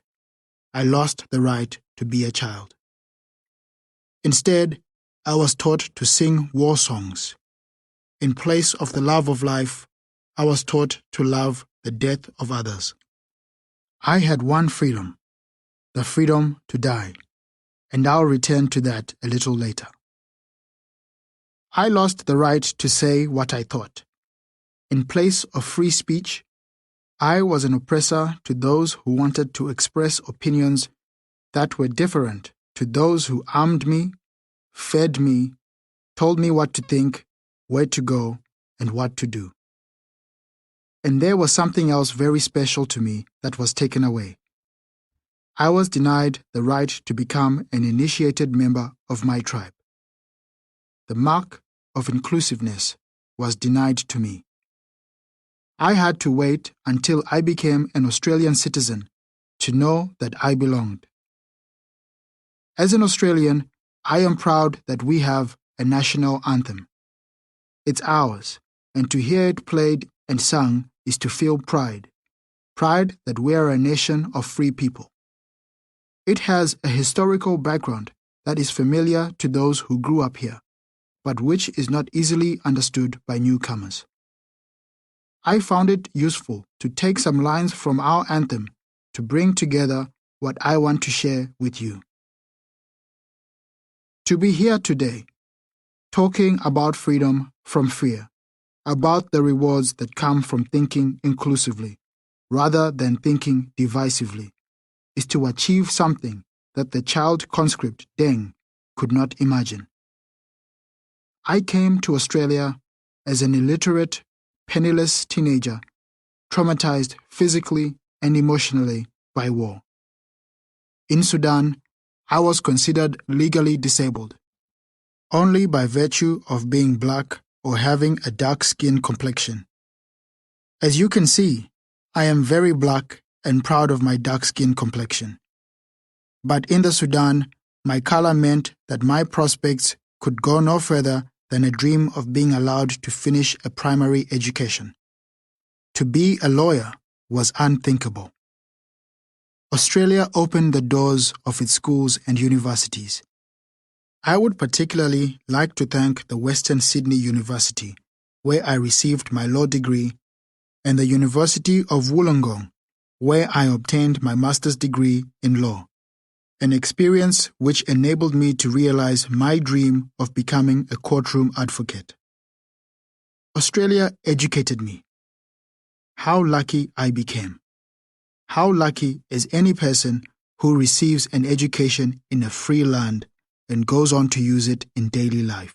I lost the right to be a child. Instead, I was taught to sing war songs. In place of the love of life, I was taught to love the death of others. I had one freedom, the freedom to die, and I'll return to that a little later. I lost the right to say what I thought. In place of free speech, I was an oppressor to those who wanted to express opinions that were different to those who armed me, fed me, told me what to think, where to go, and what to do. And there was something else very special to me that was taken away. I was denied the right to become an initiated member of my tribe. The mark of inclusiveness was denied to me. I had to wait until I became an Australian citizen to know that I belonged. As an Australian, I am proud that we have a national anthem. It's ours, and to hear it played and sung is to feel pride that we are a nation of free people. It has a historical background that is familiar to those who grew up here, but which is not easily understood by newcomers. I found it useful to take some lines from our anthem to bring together what I want to share with you. To be here today, talking about freedom from fear, about the rewards that come from thinking inclusively, rather than thinking divisively, is to achieve something that the child conscript Deng could not imagine. I came to Australia as an illiterate, penniless teenager, traumatized physically and emotionally by war. In Sudan, I was considered legally disabled, only by virtue of being black or having a dark skin complexion. As you can see, I am very black and proud of my dark skin complexion. But in the Sudan, my color meant that my prospects could go no further than a dream of being allowed to finish a primary education. To be a lawyer was unthinkable. Australia opened the doors of its schools and universities. I would particularly like to thank the Western Sydney University, where I received my law degree, and the University of Wollongong, where I obtained my master's degree in law, an experience which enabled me to realize my dream of becoming a courtroom advocate. Australia educated me. How lucky I became. How lucky is any person who receives an education in a free land and goes on to use it in daily life.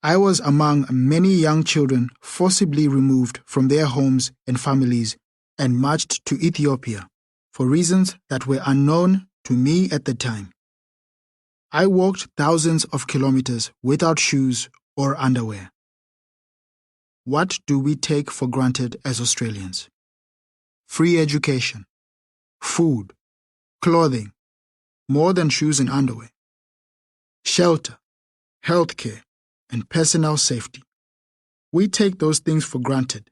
I was among many young children forcibly removed from their homes and families and marched to Ethiopia for reasons that were unknown to me at the time. I walked thousands of kilometers without shoes or underwear. What do we take for granted as Australians? Free education, food, clothing, more than shoes and underwear, shelter, healthcare, and personal safety. We take those things for granted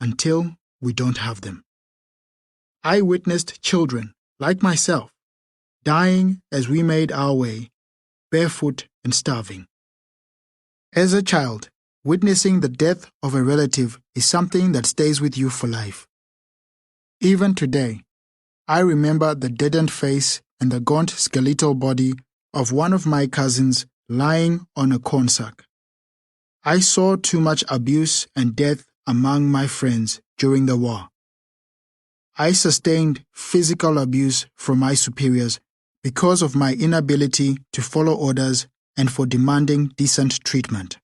until we don't have them. I witnessed children, like myself, dying as we made our way, barefoot and starving. As a child, witnessing the death of a relative is something that stays with you for life. Even today, I remember the deadened face and the gaunt skeletal body of one of my cousins lying on a corn sack. I saw too much abuse and death among my friends during the war. I sustained physical abuse from my superiors because of my inability to follow orders and for demanding decent treatment.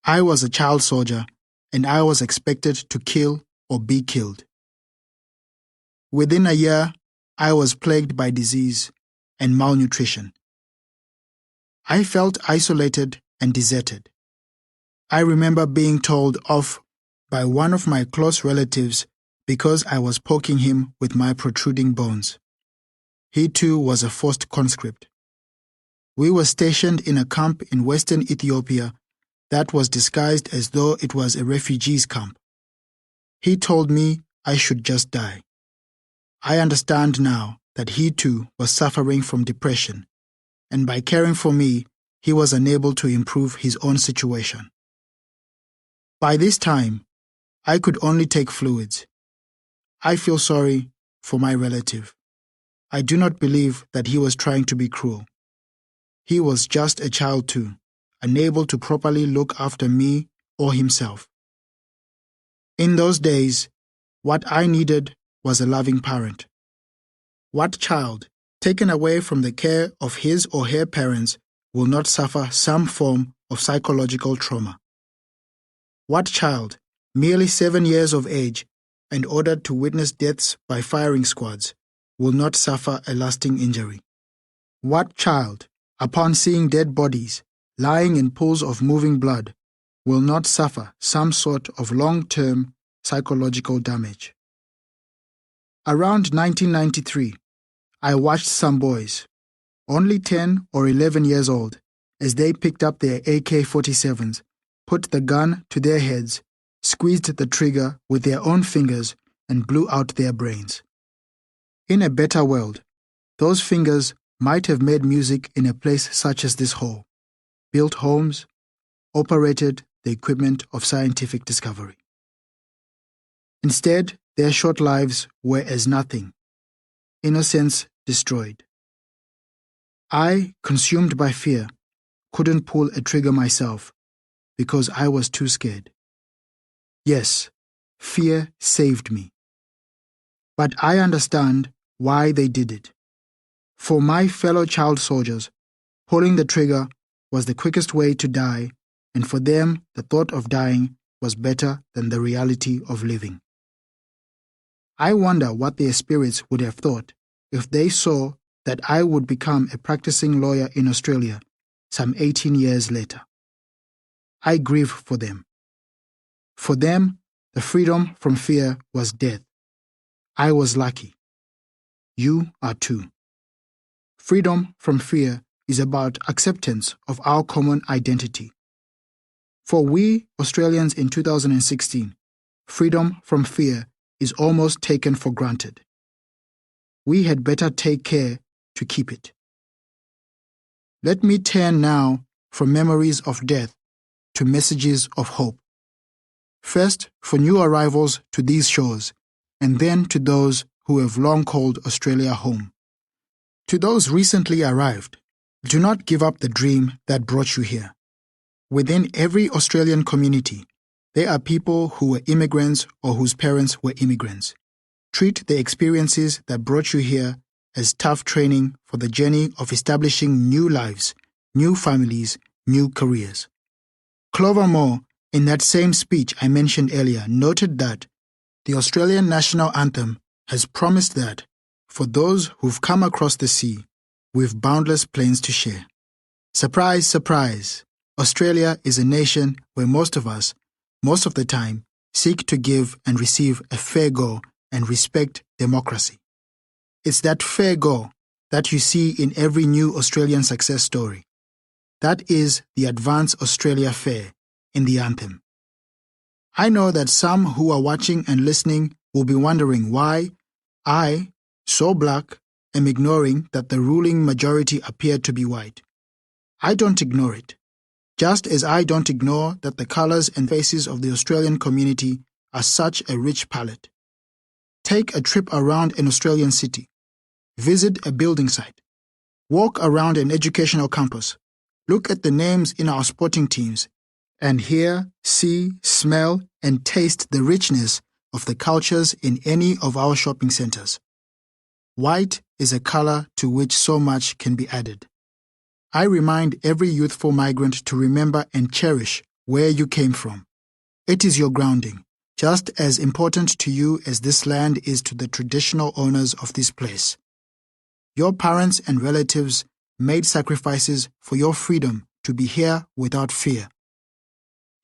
I was a child soldier and I was expected to kill or be killed. Within a year, I was plagued by disease and malnutrition. I felt isolated and deserted. I remember being told off by one of my close relatives because I was poking him with my protruding bones. He too was a forced conscript. We were stationed in a camp in western Ethiopia that was disguised as though it was a refugees camp. He told me I should just die. I understand now that he too was suffering from depression, and by caring for me, he was unable to improve his own situation. By this time, I could only take fluids. I feel sorry for my relative. I do not believe that he was trying to be cruel. He was just a child too, unable to properly look after me or himself. In those days, what I needed was a loving parent. What child, taken away from the care of his or her parents, will not suffer some form of psychological trauma? What child, merely 7 years of age and ordered to witness deaths by firing squads, will not suffer a lasting injury? What child, upon seeing dead bodies lying in pools of moving blood, will not suffer some sort of long-term psychological damage? Around 1993, I watched some boys, only 10 or 11 years old, as they picked up their AK-47s, put the gun to their heads, squeezed the trigger with their own fingers, and blew out their brains. In a better world, those fingers might have made music in a place such as this hall, built homes, operated the equipment of scientific discovery. Instead, their short lives were as nothing, innocence destroyed. I, consumed by fear, couldn't pull a trigger myself because I was too scared. Yes, fear saved me. But I understand why they did it. For my fellow child soldiers, pulling the trigger was the quickest way to die, and for them the thought of dying was better than the reality of living. I wonder what their spirits would have thought if they saw that I would become a practicing lawyer in Australia some 18 years later. I grieve for them. For them, the freedom from fear was death. I was lucky. You are too. Freedom from fear is about acceptance of our common identity. For we Australians in 2016, freedom from fear is almost taken for granted. We had better take care to keep it. Let me turn now from memories of death to messages of hope. First, for new arrivals to these shores, and then to those who have long called Australia home. To those recently arrived, do not give up the dream that brought you here. Within every Australian community, there are people who were immigrants or whose parents were immigrants. Treat the experiences that brought you here as tough training for the journey of establishing new lives, new families, new careers. Clover Moore, in that same speech I mentioned earlier, noted that the Australian national anthem has promised that, for those who've come across the sea, we've boundless plains to share. Surprise, surprise! Australia is a nation where most of us, most of the time, seek to give and receive a fair go and respect democracy. It's that fair go that you see in every new Australian success story. That is the Advance Australia Fair in the anthem. I know that some who are watching and listening will be wondering why I, so black, am ignoring that the ruling majority appear to be white. I don't ignore it, just as I don't ignore that the colors and faces of the Australian community are such a rich palette. Take a trip around an Australian city. Visit a building site. Walk around an educational campus. Look at the names in our sporting teams and hear, see, smell, and taste the richness of the cultures in any of our shopping centers. White is a color to which so much can be added. I remind every youthful migrant to remember and cherish where you came from. It is your grounding, just as important to you as this land is to the traditional owners of this place. Your parents and relatives made sacrifices for your freedom to be here without fear.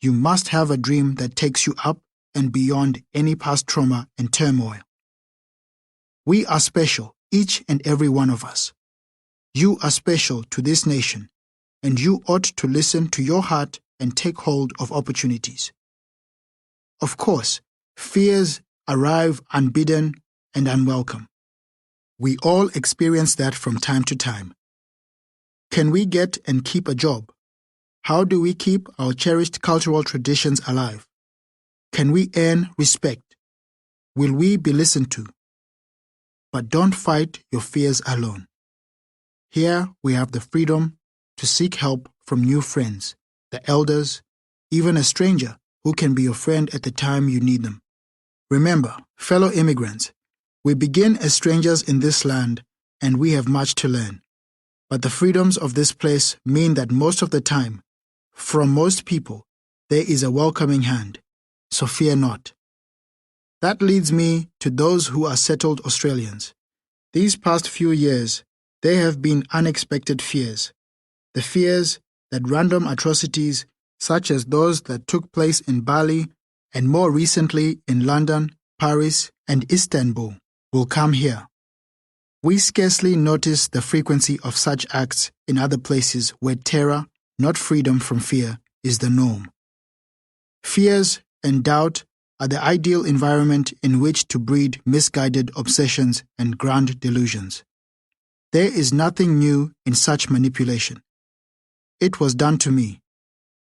You must have a dream that takes you up and beyond any past trauma and turmoil. We are special, each and every one of us. You are special to this nation, and you ought to listen to your heart and take hold of opportunities. Of course, fears arrive unbidden and unwelcome. We all experience that from time to time. Can we get and keep a job? How do we keep our cherished cultural traditions alive? Can we earn respect? Will we be listened to? But don't fight your fears alone. Here we have the freedom to seek help from new friends, the elders, even a stranger who can be your friend at the time you need them. Remember, fellow immigrants, we begin as strangers in this land and we have much to learn. But the freedoms of this place mean that most of the time, from most people, there is a welcoming hand, so fear not. That leads me to those who are settled Australians. These past few years, there have been unexpected fears. The fears that random atrocities, such as those that took place in Bali and more recently in London, Paris, and Istanbul, will come here. We scarcely notice the frequency of such acts in other places where terror, not freedom from fear, is the norm. Fears and doubt are the ideal environment in which to breed misguided obsessions and grand delusions. There is nothing new in such manipulation. It was done to me.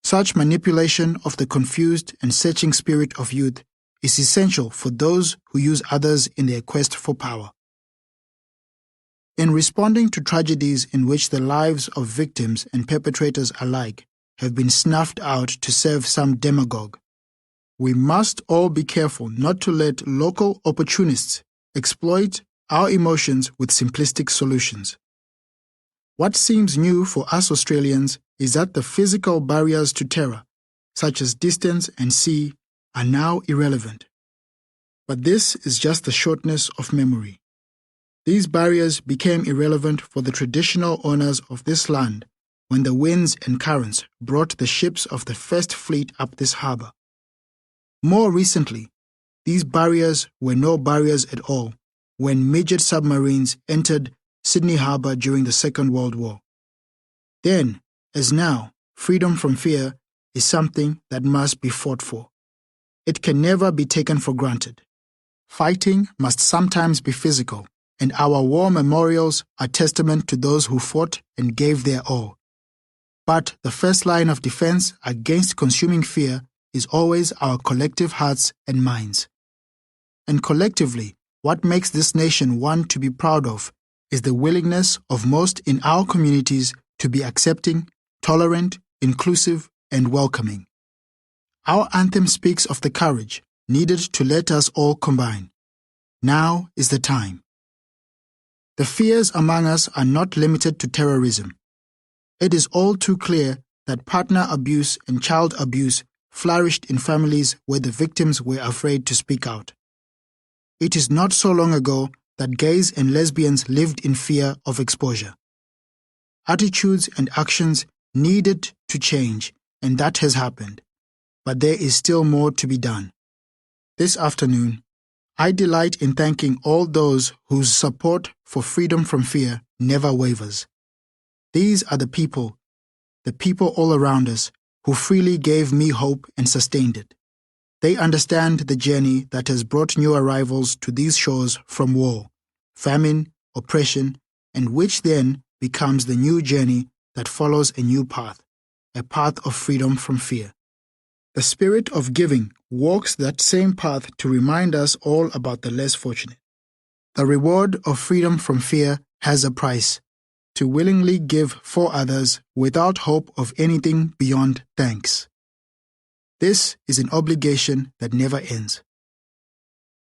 Such manipulation of the confused and searching spirit of youth is essential for those who use others in their quest for power. In responding to tragedies in which the lives of victims and perpetrators alike have been snuffed out to serve some demagogue, we must all be careful not to let local opportunists exploit our emotions with simplistic solutions. What seems new for us Australians is that the physical barriers to terror, such as distance and sea, are now irrelevant. But this is just the shortness of memory. These barriers became irrelevant for the traditional owners of this land when the winds and currents brought the ships of the First Fleet up this harbour. More recently, these barriers were no barriers at all when midget submarines entered Sydney Harbour during the Second World War. Then, as now, freedom from fear is something that must be fought for. It can never be taken for granted. Fighting must sometimes be physical, and our war memorials are testament to those who fought and gave their all. But the first line of defense against consuming fear is always our collective hearts and minds. And collectively, what makes this nation one to be proud of is the willingness of most in our communities to be accepting, tolerant, inclusive, and welcoming. Our anthem speaks of the courage needed to let us all combine. Now is the time. The fears among us are not limited to terrorism. It is all too clear that partner abuse and child abuse flourished in families where the victims were afraid to speak out. It is not so long ago that gays and lesbians lived in fear of exposure. Attitudes and actions needed to change, and that has happened. But there is still more to be done. This afternoon, I delight in thanking all those whose support for freedom from fear never wavers. These are the people all around us, who freely gave me hope and sustained it. They understand the journey that has brought new arrivals to these shores from war, famine, oppression, and which then becomes the new journey that follows a new path, a path of freedom from fear. The spirit of giving walks that same path to remind us all about the less fortunate. The reward of freedom from fear has a price: to willingly give for others without hope of anything beyond thanks. This is an obligation that never ends.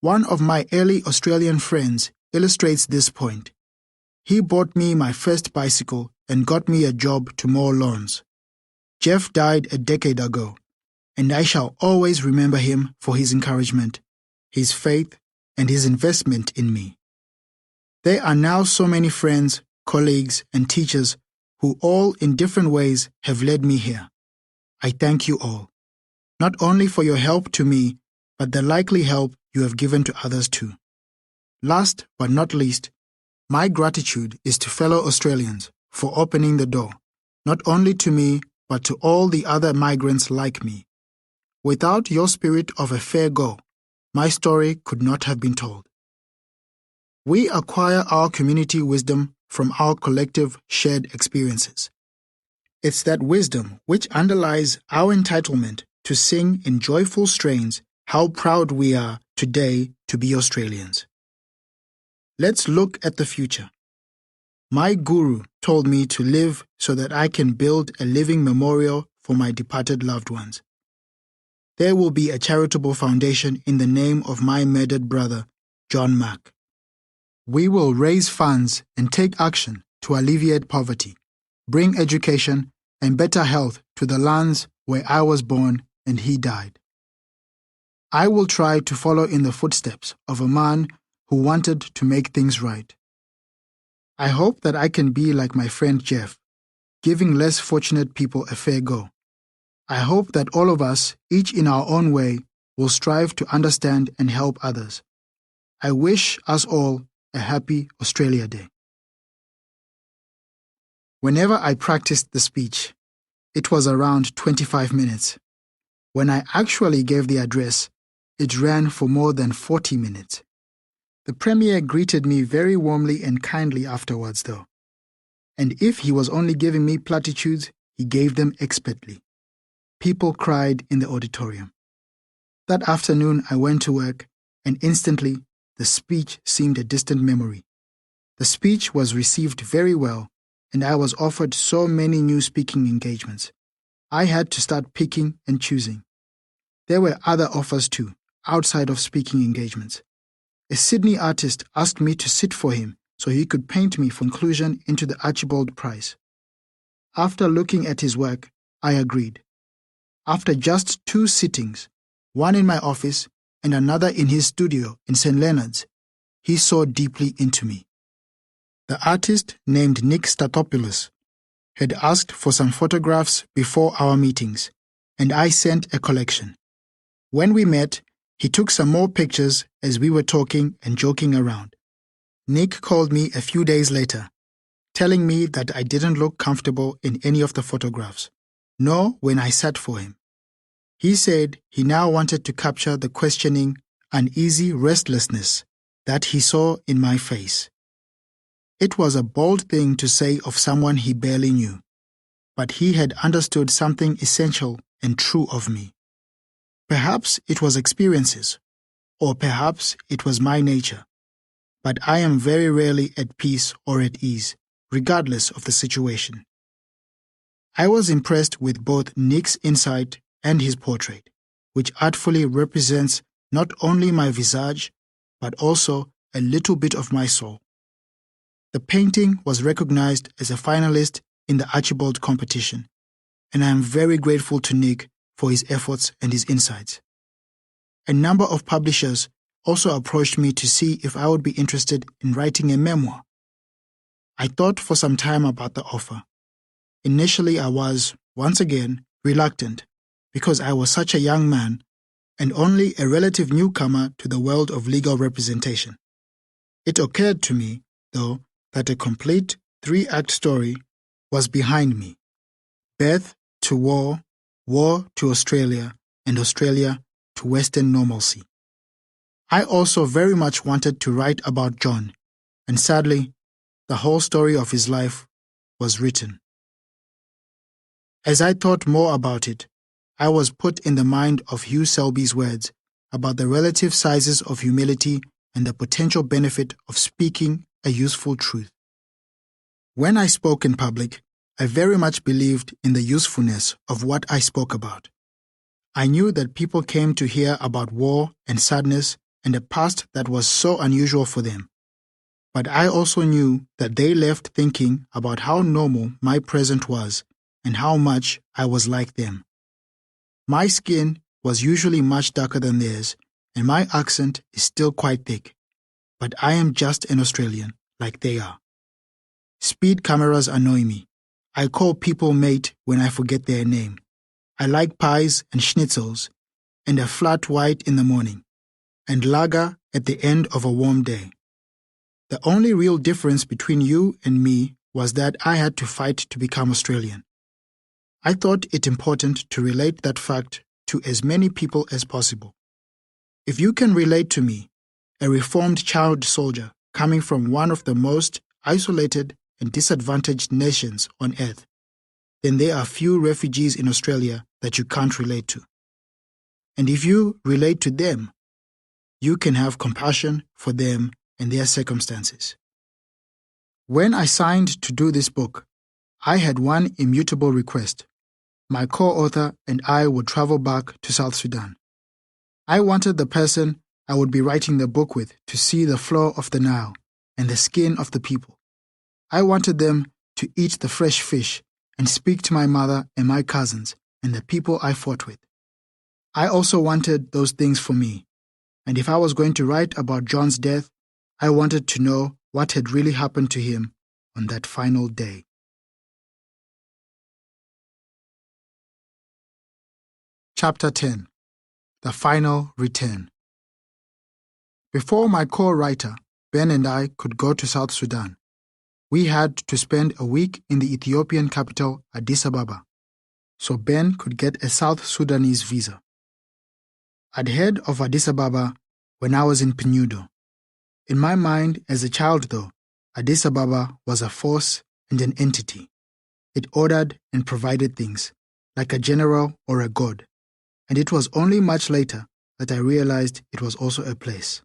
One of my early Australian friends illustrates this point. He bought me my first bicycle and got me a job to mow lawns. Jeff died a decade ago, and I shall always remember him for his encouragement, his faith, and his investment in me. There are now so many friends, colleagues, and teachers who all in different ways have led me here. I thank you all, not only for your help to me, but the likely help you have given to others too. Last but not least, my gratitude is to fellow Australians for opening the door, not only to me, but to all the other migrants like me. Without your spirit of a fair go, my story could not have been told. We acquire our community wisdom from our collective shared experiences. It's that wisdom which underlies our entitlement to sing in joyful strains how proud we are today to be Australians. Let's look at the future. My guru told me to live so that I can build a living memorial for my departed loved ones. There will be a charitable foundation in the name of my murdered brother, John Mack. We will raise funds and take action to alleviate poverty, bring education and better health to the lands where I was born and he died. I will try to follow in the footsteps of a man who wanted to make things right. I hope that I can be like my friend Jeff, giving less fortunate people a fair go. I hope that all of us, each in our own way, will strive to understand and help others. I wish us all a happy Australia Day. Whenever I practiced the speech, it was around 25 minutes. When I actually gave the address, it ran for more than 40 minutes. The Premier greeted me very warmly and kindly afterwards, though. And if he was only giving me platitudes, he gave them expertly. People cried in the auditorium. That afternoon I went to work, and instantly the speech seemed a distant memory. The speech was received very well, and I was offered so many new speaking engagements. I had to start picking and choosing. There were other offers too, outside of speaking engagements. A Sydney artist asked me to sit for him so he could paint me for inclusion into the Archibald Prize. After looking at his work, I agreed. After just 2 sittings, one in my office and another in his studio in St. Leonard's, he saw deeply into me. The artist, named Nick Statopoulos, had asked for some photographs before our meetings, and I sent a collection. When we met, he took some more pictures as we were talking and joking around. Nick called me a few days later, telling me that I didn't look comfortable in any of the photographs, nor when I sat for him. He said he now wanted to capture the questioning, uneasy restlessness that he saw in my face. It was a bold thing to say of someone he barely knew, but he had understood something essential and true of me. Perhaps it was experiences, or perhaps it was my nature, but I am very rarely at peace or at ease, regardless of the situation. I was impressed with both Nick's insight and his portrait, which artfully represents not only my visage, but also a little bit of my soul. The painting was recognized as a finalist in the Archibald competition, and I am very grateful to Nick for his efforts and his insights. A number of publishers also approached me to see if I would be interested in writing a memoir. I thought for some time about the offer. Initially, I was, once again, reluctant because I was such a young man and only a relative newcomer to the world of legal representation. It occurred to me, though, that a complete 3-act story was behind me. Birth to war, war to Australia, and Australia to Western normalcy. I also very much wanted to write about John, and sadly, the whole story of his life was written. As I thought more about it, I was put in the mind of Hugh Selby's words about the relative sizes of humility and the potential benefit of speaking a useful truth. When I spoke in public, I very much believed in the usefulness of what I spoke about. I knew that people came to hear about war and sadness and a past that was so unusual for them. But I also knew that they left thinking about how normal my present was and how much I was like them. My skin was usually much darker than theirs, and my accent is still quite thick. But I am just an Australian, like they are. Speed cameras annoy me. I call people mate when I forget their name. I like pies and schnitzels, and a flat white in the morning, and lager at the end of a warm day. The only real difference between you and me was that I had to fight to become Australian. I thought it important to relate that fact to as many people as possible. If you can relate to me, a reformed child soldier coming from one of the most isolated and disadvantaged nations on earth, then there are few refugees in Australia that you can't relate to. And if you relate to them, you can have compassion for them and their circumstances. When I signed to do this book, I had one immutable request. My co-author and I would travel back to South Sudan. I wanted the person I would be writing the book with to see the flow of the Nile and the skin of the people. I wanted them to eat the fresh fish and speak to my mother and my cousins and the people I fought with. I also wanted those things for me, and if I was going to write about John's death, I wanted to know what had really happened to him on that final day. Chapter 10. The Final Return. Before my co-writer, Ben, and I could go to South Sudan, we had to spend a week in the Ethiopian capital, Addis Ababa, so Ben could get a South Sudanese visa. I'd heard of Addis Ababa when I was in Penudo. In my mind as a child, though, Addis Ababa was a force and an entity. It ordered and provided things, like a general or a god. And it was only much later that I realized it was also a place.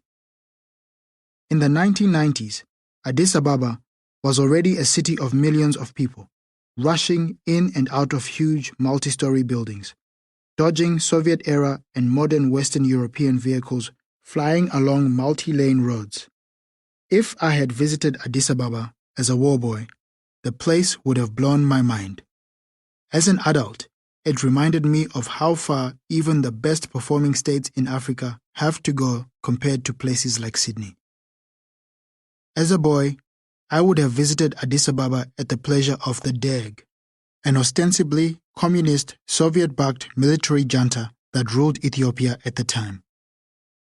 In the 1990s, Addis Ababa was already a city of millions of people, rushing in and out of huge multi-story buildings, dodging Soviet-era and modern Western European vehicles flying along multi-lane roads. If I had visited Addis Ababa as a war boy, the place would have blown my mind. As an adult, it reminded me of how far even the best performing states in Africa have to go compared to places like Sydney. As a boy, I would have visited Addis Ababa at the pleasure of the Deng, an ostensibly communist Soviet-backed military junta that ruled Ethiopia at the time.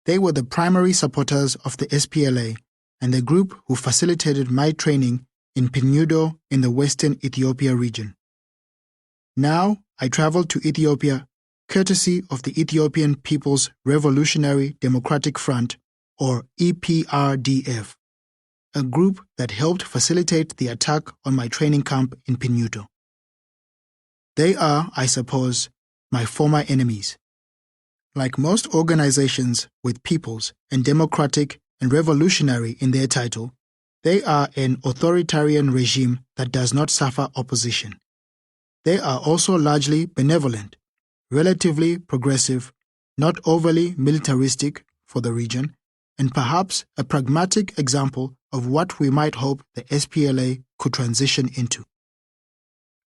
They were the primary supporters of the SPLA and the group who facilitated my training in Penudo in the western Ethiopia region. Now, I traveled to Ethiopia courtesy of the Ethiopian People's Revolutionary Democratic Front, or EPRDF, a group that helped facilitate the attack on my training camp in Penudo. They are, I suppose, my former enemies. Like most organizations with people's and democratic and revolutionary in their title, they are an authoritarian regime that does not suffer opposition. They are also largely benevolent, relatively progressive, not overly militaristic for the region, and perhaps a pragmatic example of what we might hope the SPLA could transition into.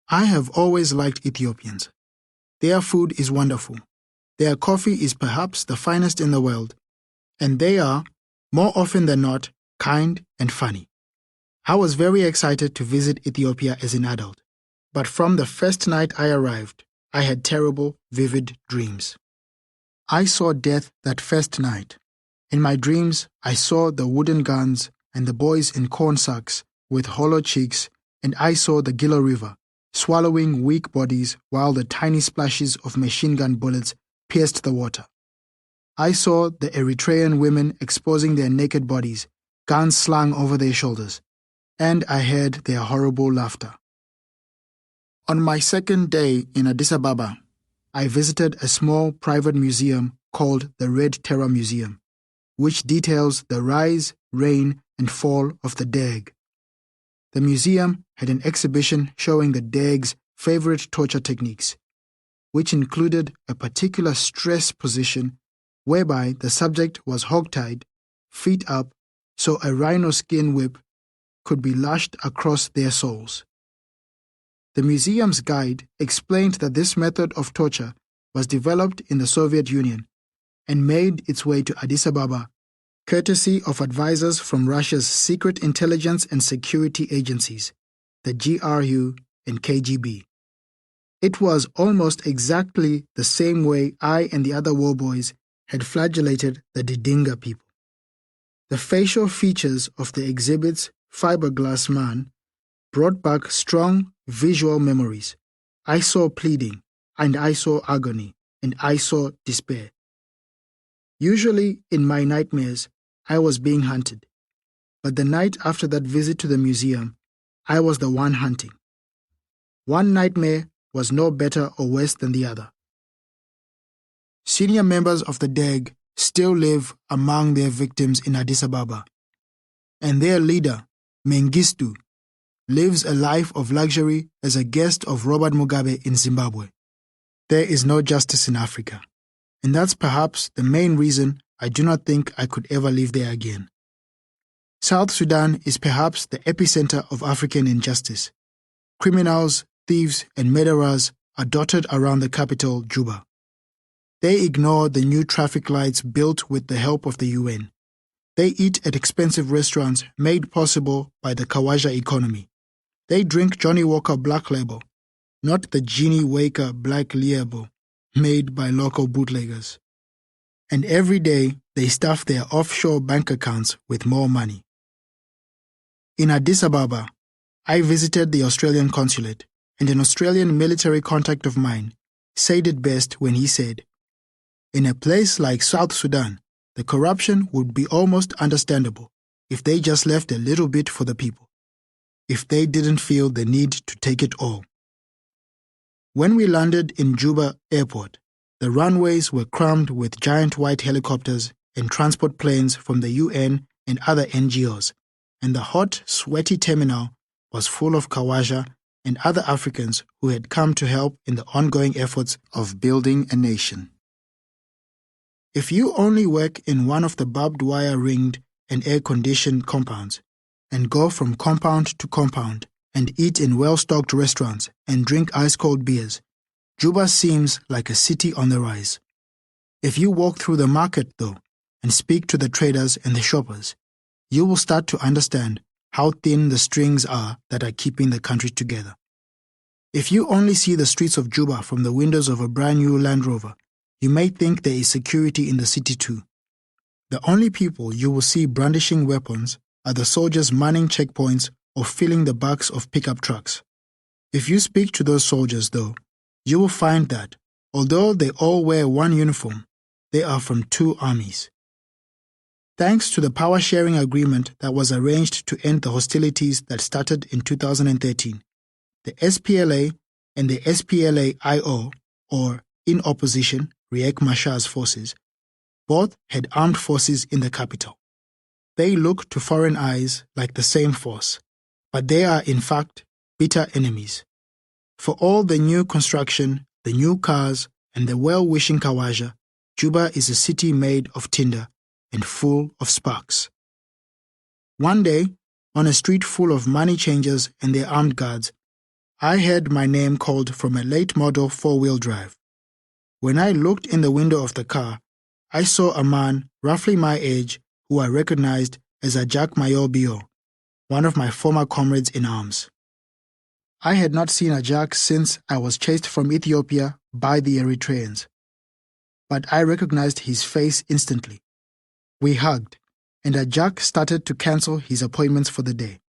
I have always liked Ethiopians. Their food is wonderful. Their coffee is perhaps the finest in the world, and they are, more often than not, kind and funny. I was very excited to visit Ethiopia as an adult. But from the first night I arrived, I had terrible, vivid dreams. I saw death that first night. In my dreams, I saw the wooden guns and the boys in corn sacks with hollow cheeks, and I saw the Gila River, swallowing weak bodies while the tiny splashes of machine gun bullets pierced the water. I saw the Eritrean women exposing their naked bodies, guns slung over their shoulders, and I heard their horrible laughter. On my second day in Addis Ababa, I visited a small private museum called the Red Terror Museum, which details the rise, reign, and fall of the Deng. The museum had an exhibition showing the Deng's favorite torture techniques, which included a particular stress position whereby the subject was hogtied, feet up, so a rhino skin whip could be lashed across their soles. The museum's guide explained that this method of torture was developed in the Soviet Union and made its way to Addis Ababa, courtesy of advisors from Russia's secret intelligence and security agencies, the GRU and KGB. It was almost exactly the same way I and the other war boys had flagellated the Didinga people. The facial features of the exhibit's fiberglass man brought back strong visual memories. I saw pleading, and I saw agony, and I saw despair. Usually, in my nightmares, I was being hunted. But the night after that visit to the museum, I was the one hunting. One nightmare was no better or worse than the other. Senior members of the Deng still live among their victims in Addis Ababa, and their leader, Mengistu, lives a life of luxury as a guest of Robert Mugabe in Zimbabwe. There is no justice in Africa, and that's perhaps the main reason I do not think I could ever live there again. South Sudan is perhaps the epicenter of African injustice. Criminals, thieves, and murderers are dotted around the capital, Juba. They ignore the new traffic lights built with the help of the UN. They eat at expensive restaurants made possible by the Kawaja economy. They drink Johnny Walker Black Label, not the Ginny Waker Black Label made by local bootleggers. And every day they stuff their offshore bank accounts with more money. In Addis Ababa, I visited the Australian consulate, and an Australian military contact of mine said it best when he said, "In a place like South Sudan, the corruption would be almost understandable if they just left a little bit for the people, if they didn't feel the need to take it all." When we landed in Juba airport, the runways were crammed with giant white helicopters and transport planes from the UN and other NGOs, and the hot, sweaty terminal was full of Kawaja and other Africans who had come to help in the ongoing efforts of building a nation. If you only work in one of the barbed wire ringed and air-conditioned compounds, and go from compound to compound, and eat in well-stocked restaurants and drink ice-cold beers, Juba seems like a city on the rise. If you walk through the market, though, and speak to the traders and the shoppers, you will start to understand how thin the strings are that are keeping the country together. If you only see the streets of Juba from the windows of a brand new Land Rover, you may think there is security in the city too. The only people you will see brandishing weapons are the soldiers manning checkpoints or filling the backs of pickup trucks. If you speak to those soldiers, though, you will find that, although they all wear one uniform, they are from two armies. Thanks to the power-sharing agreement that was arranged to end the hostilities that started in 2013, the SPLA and the SPLA-IO, or In Opposition, Riek Machar's forces, both had armed forces in the capital. They look to foreign eyes like the same force, but they are in fact bitter enemies. For all the new construction, the new cars, and the well-wishing Kawaja, Juba is a city made of tinder and full of sparks. One day, on a street full of money changers and their armed guards, I heard my name called from a late-model four-wheel drive. When I looked in the window of the car, I saw a man roughly my age who I recognized as Ajak Mayobio, one of my former comrades in arms. I had not seen Ajak since I was chased from Ethiopia by the Eritreans, but I recognized his face instantly. We hugged, and Ajak started to cancel his appointments for the day.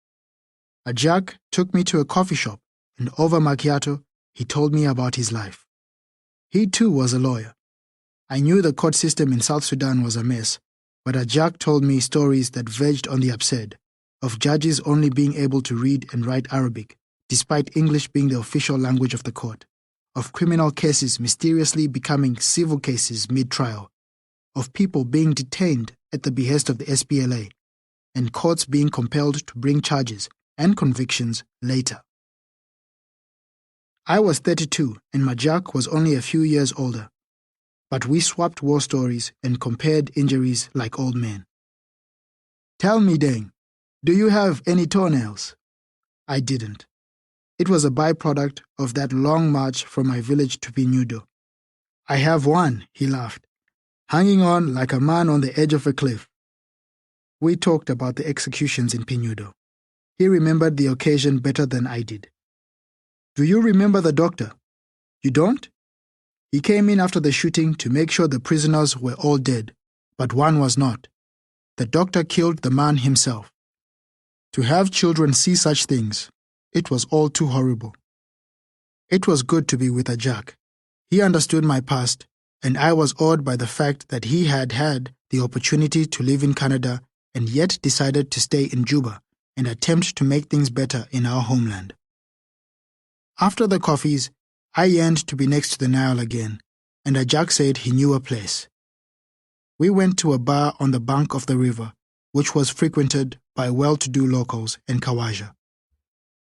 Ajak took me to a coffee shop, and over macchiato, he told me about his life. He too was a lawyer. I knew the court system in South Sudan was a mess, but Ajak told me stories that verged on the absurd, of judges only being able to read and write Arabic, despite English being the official language of the court, of criminal cases mysteriously becoming civil cases mid-trial, of people being detained at the behest of the SPLA, and courts being compelled to bring charges and convictions later. I was 32 and Majak was only a few years older, but we swapped war stories and compared injuries like old men. "Tell me, Deng, do you have any toenails?" I didn't. It was a byproduct of that long march from my village to Pinudo. I have one, he laughed, hanging on like a man on the edge of a cliff. We talked about the executions in Pinudo. He remembered the occasion better than I did. Do you remember the doctor? You don't? He came in after the shooting to make sure the prisoners were all dead, but one was not. The doctor killed the man himself. To have children see such things, it was all too horrible. It was good to be with Ajak. He understood my past, and I was awed by the fact that he had had the opportunity to live in Canada and yet decided to stay in Juba and attempt to make things better in our homeland. After the coffees, I yearned to be next to the Nile again, and Ajak said he knew a place. We went to a bar on the bank of the river, which was frequented by well-to-do locals in Kawaja.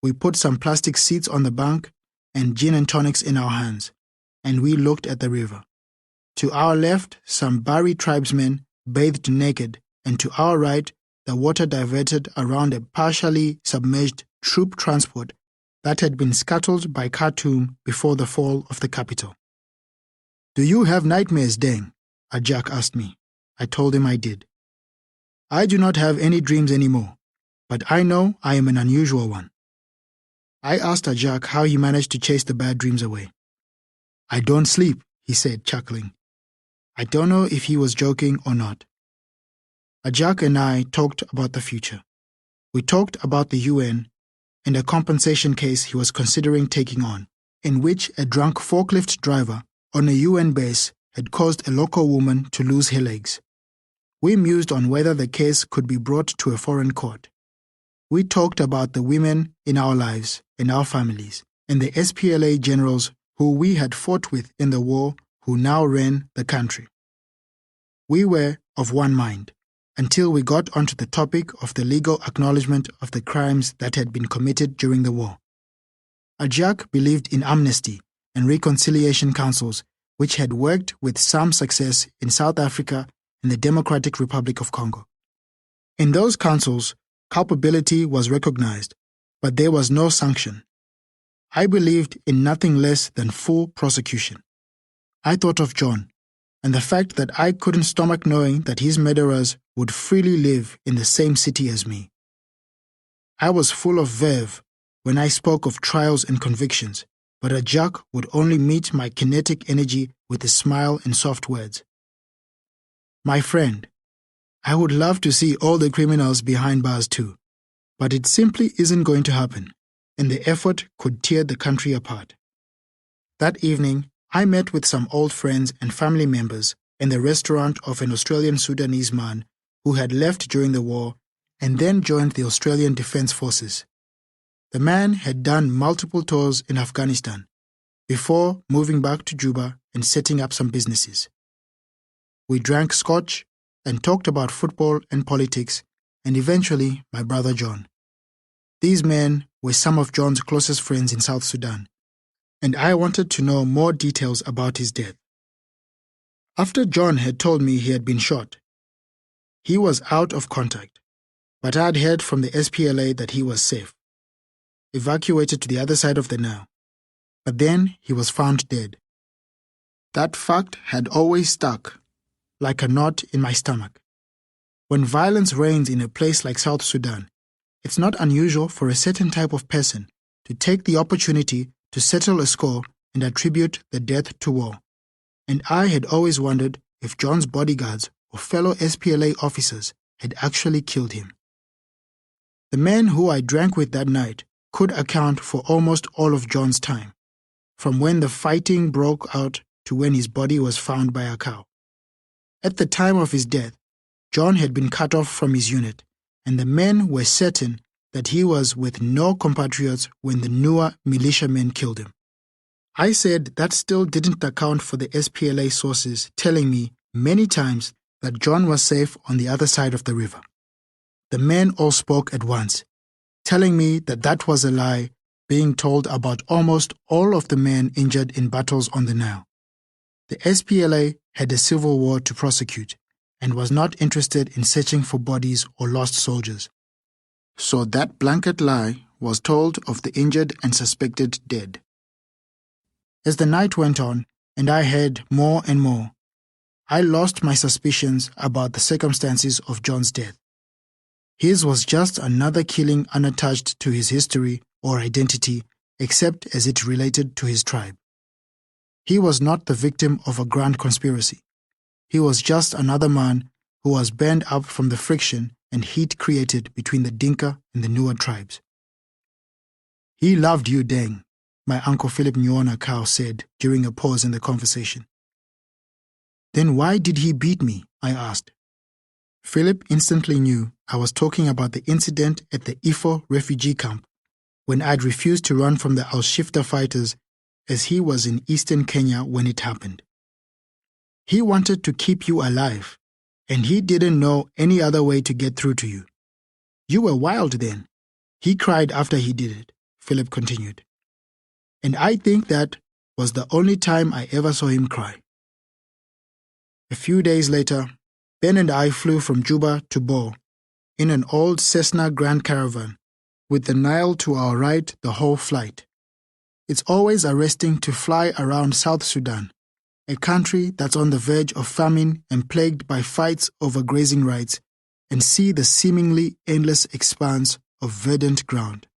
We put some plastic seats on the bank and gin and tonics in our hands, and we looked at the river. To our left, some Bari tribesmen bathed naked, and to our right, the water diverted around a partially submerged troop transport that had been scuttled by Khartoum before the fall of the capital. Do you have nightmares, Deng? Ajak asked me. I told him I did. I do not have any dreams anymore, but I know I am an unusual one. I asked Ajak how he managed to chase the bad dreams away. I don't sleep, he said, chuckling. I don't know if he was joking or not. Ajak and I talked about the future. We talked about the UN and a compensation case he was considering taking on, in which a drunk forklift driver on a UN base had caused a local woman to lose her legs. We mused on whether the case could be brought to a foreign court. We talked about the women in our lives and our families, and the SPLA generals who we had fought with in the war who now ran the country. We were of one mind, until we got onto the topic of the legal acknowledgement of the crimes that had been committed during the war. Ajak believed in amnesty and reconciliation councils, which had worked with some success in South Africa and the Democratic Republic of Congo. In those councils, culpability was recognized, but there was no sanction. I believed in nothing less than full prosecution. I thought of John, and the fact that I couldn't stomach knowing that his murderers would freely live in the same city as me. I was full of verve when I spoke of trials and convictions, but Ajak would only meet my kinetic energy with a smile and soft words. My friend, I would love to see all the criminals behind bars too, but it simply isn't going to happen, and the effort could tear the country apart. That evening, I met with some old friends and family members in the restaurant of an Australian Sudanese man who had left during the war and then joined the Australian Defence Forces. The man had done multiple tours in Afghanistan before moving back to Juba and setting up some businesses. We drank scotch and talked about football and politics, and eventually my brother John. These men were some of John's closest friends in South Sudan, and I wanted to know more details about his death. After John had told me he had been shot, he was out of contact, but I had heard from the SPLA that he was safe, evacuated to the other side of the Nile, but then he was found dead. That fact had always stuck like a knot in my stomach. When violence reigns in a place like South Sudan, it's not unusual for a certain type of person to take the opportunity to settle a score and attribute the death to war. And I had always wondered if John's bodyguards or fellow SPLA officers had actually killed him. The men who I drank with that night could account for almost all of John's time, from when the fighting broke out to when his body was found by a cow. At the time of his death, John had been cut off from his unit, and the men were certain that he was with no compatriots when the Nua militiamen killed him. I said that still didn't account for the SPLA sources telling me many times that John was safe on the other side of the river. The men all spoke at once, telling me that that was a lie being told about almost all of the men injured in battles on the Nile. The SPLA had a civil war to prosecute and was not interested in searching for bodies or lost soldiers. So that blanket lie was told of the injured and suspected dead. As the night went on, and I heard more and more. I lost my suspicions about the circumstances of John's death. His was just another killing unattached to his history or identity, except as it related to his tribe. He was not the victim of a grand conspiracy. He was just another man who was burned up from the friction and heat created between the Dinka and the Nuer tribes. "He loved you, Deng," my Uncle Philip Nyona Kao said during a pause in the conversation. "Then why did he beat me?" I asked. Philip instantly knew I was talking about the incident at the Ifo refugee camp when I'd refused to run from the Al-Shifta fighters, as he was in eastern Kenya when it happened. "He wanted to keep you alive, and he didn't know any other way to get through to you. You were wild then. He cried after he did it," Philip continued. "And I think that was the only time I ever saw him cry." A few days later, Ben and I flew from Juba to Bo in an old Cessna Grand Caravan, with the Nile to our right the whole flight. It's always arresting to fly around South Sudan, a country that's on the verge of famine and plagued by fights over grazing rights, and see the seemingly endless expanse of verdant ground.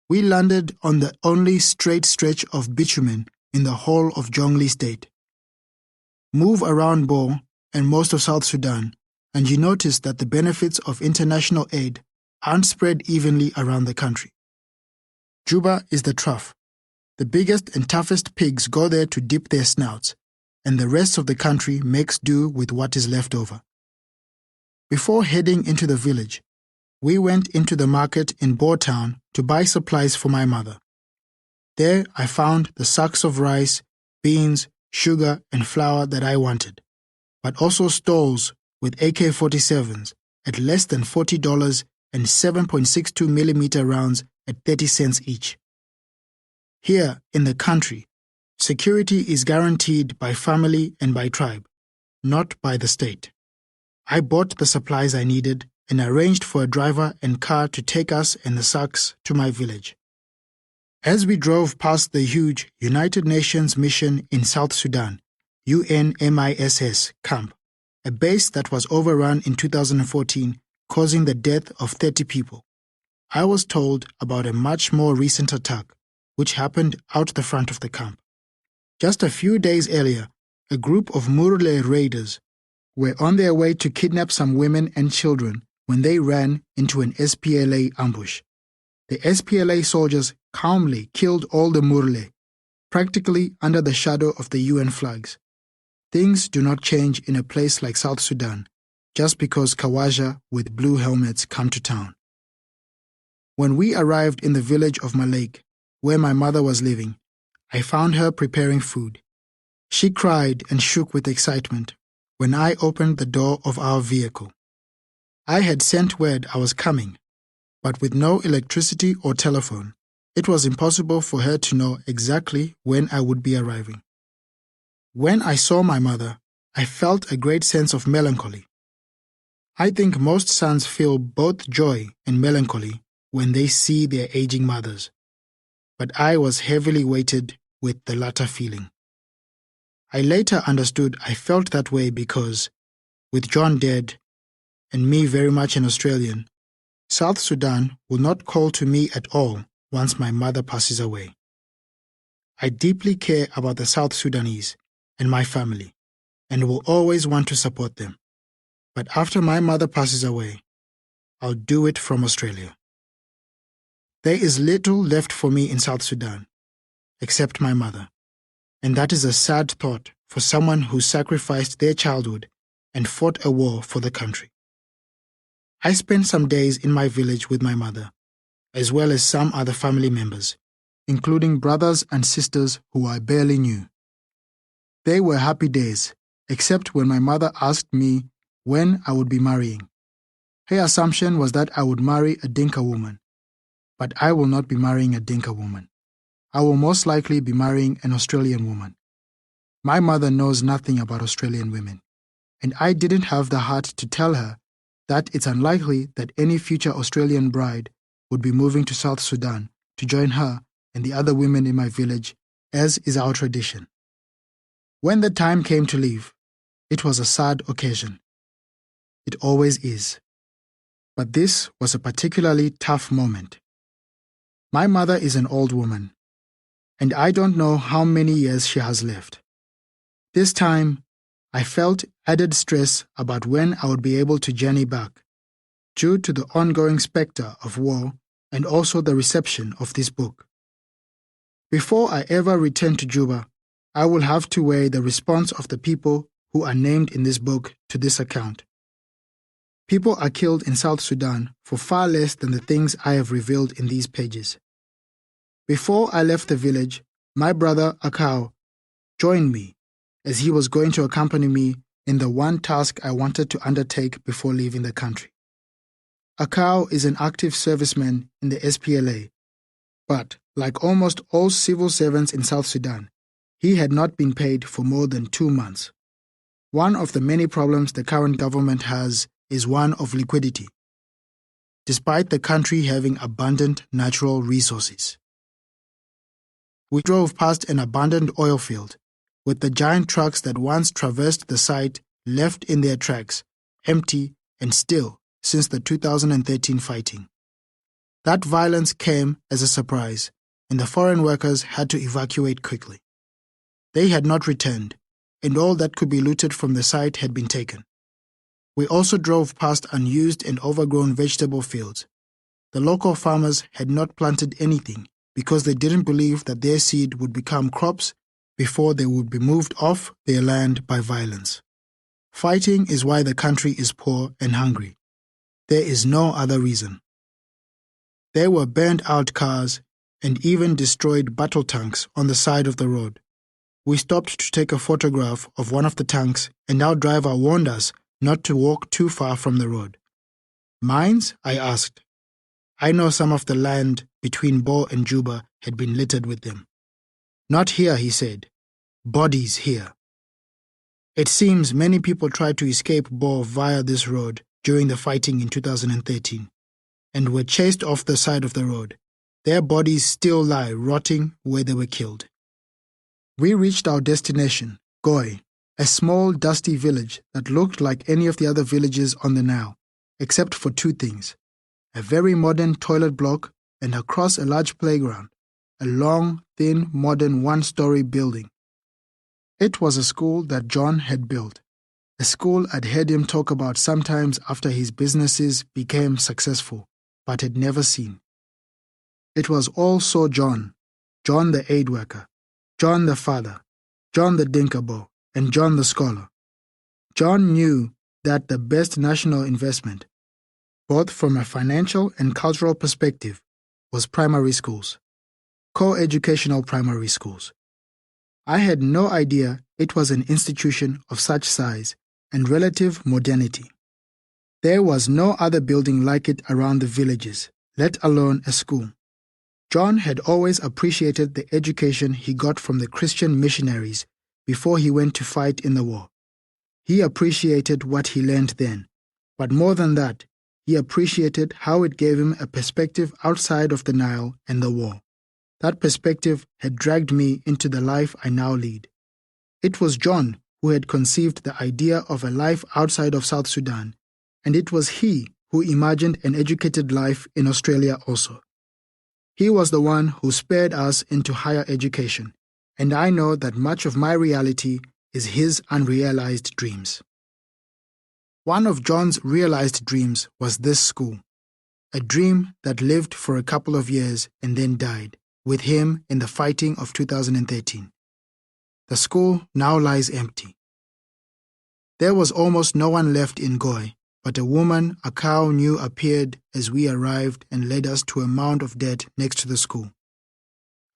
We landed on the only straight stretch of bitumen in the whole of Jonglei State. Move around Bo and most of South Sudan, and you notice that the benefits of international aid aren't spread evenly around the country. Juba is the trough. The biggest and toughest pigs go there to dip their snouts, and the rest of the country makes do with what is left over. Before heading into the village, we went into the market in Bo Town to buy supplies for my mother. There I found the sacks of rice, beans, sugar, and flour that I wanted, but also stalls with AK-47s at less than $40 and 7.62mm rounds at 30 cents each. Here in the country, security is guaranteed by family and by tribe, not by the state. I bought the supplies I needed and arranged for a driver and car to take us and the sacks to my village. As we drove past the huge United Nations mission in South Sudan, UNMISS camp, a base that was overrun in 2014, causing the death of 30 people, I was told about a much more recent attack, which happened out the front of the camp. Just a few days earlier, a group of Murle raiders were on their way to kidnap some women and children when they ran into an SPLA ambush. The SPLA soldiers calmly killed all the Murle, practically under the shadow of the UN flags. Things do not change in a place like South Sudan just because Kawaja with blue helmets come to town. When we arrived in the village of Malake, where my mother was living, I found her preparing food. She cried and shook with excitement when I opened the door of our vehicle. I had sent word I was coming, but with no electricity or telephone, it was impossible for her to know exactly when I would be arriving. When I saw my mother, I felt a great sense of melancholy. I think most sons feel both joy and melancholy when they see their aging mothers, but I was heavily weighted with the latter feeling. I later understood I felt that way because, with John dead and me very much an Australian, South Sudan will not call to me at all once my mother passes away. I deeply care about the South Sudanese and my family, and will always want to support them. But after my mother passes away, I'll do it from Australia. There is little left for me in South Sudan, except my mother, and that is a sad thought for someone who sacrificed their childhood and fought a war for the country. I spent some days in my village with my mother, as well as some other family members, including brothers and sisters who I barely knew. They were happy days, except when my mother asked me when I would be marrying. Her assumption was that I would marry a Dinka woman, but I will not be marrying a Dinka woman. I will most likely be marrying an Australian woman. My mother knows nothing about Australian women, and I didn't have the heart to tell her that it's unlikely that any future Australian bride would be moving to South Sudan to join her and the other women in my village, as is our tradition. When the time came to leave, it was a sad occasion. It always is. But this was a particularly tough moment. My mother is an old woman, and I don't know how many years she has left. This time, I felt added stress about when I would be able to journey back, due to the ongoing spectre of war and also the reception of this book. Before I ever return to Juba, I will have to weigh the response of the people who are named in this book to this account. People are killed in South Sudan for far less than the things I have revealed in these pages. Before I left the village, my brother Akau joined me, as he was going to accompany me in the one task I wanted to undertake before leaving the country. Akau is an active serviceman in the SPLA, but like almost all civil servants in South Sudan, he had not been paid for more than 2 months. One of the many problems the current government has is one of liquidity, despite the country having abundant natural resources. We drove past an abandoned oil field, with the giant trucks that once traversed the site left in their tracks, empty and still since the 2013 fighting. That violence came as a surprise, and the foreign workers had to evacuate quickly. They had not returned, and all that could be looted from the site had been taken. We also drove past unused and overgrown vegetable fields. The local farmers had not planted anything because they didn't believe that their seed would become crops before they would be moved off their land by violence. Fighting is why the country is poor and hungry. There is no other reason. There were burned-out cars and even destroyed battle tanks on the side of the road. We stopped to take a photograph of one of the tanks, and our driver warned us not to walk too far from the road. Mines? I asked. I know some of the land between Bo and Juba had been littered with them. Not here, he said. Bodies here. It seems many people tried to escape Bo via this road during the fighting in 2013 and were chased off the side of the road. Their bodies still lie rotting where they were killed. We reached our destination, Goi, a small dusty village that looked like any of the other villages on the Nile, except for 2 things: a very modern toilet block and across a large playground, a long, thin, modern 1-story building. It was a school that John had built, a school I'd heard him talk about sometimes after his businesses became successful, but had never seen. It was also John the aid worker, John the father, John the Dinkabo, and John the scholar. John knew that the best national investment, both from a financial and cultural perspective, was primary schools, co-educational primary schools. I had no idea it was an institution of such size and relative modernity. There was no other building like it around the villages, let alone a school. John had always appreciated the education he got from the Christian missionaries before he went to fight in the war. He appreciated what he learned then, but more than that, he appreciated how it gave him a perspective outside of the Nile and the war. That perspective had dragged me into the life I now lead. It was John who had conceived the idea of a life outside of South Sudan, and it was he who imagined an educated life in Australia also. He was the one who spurred us into higher education, and I know that much of my reality is his unrealized dreams. One of John's realized dreams was this school, a dream that lived for a couple of years and then died, with him in the fighting of 2013. The school now lies empty. There was almost no one left in Goi, but a woman a cow knew appeared as we arrived and led us to a mound of dirt next to the school.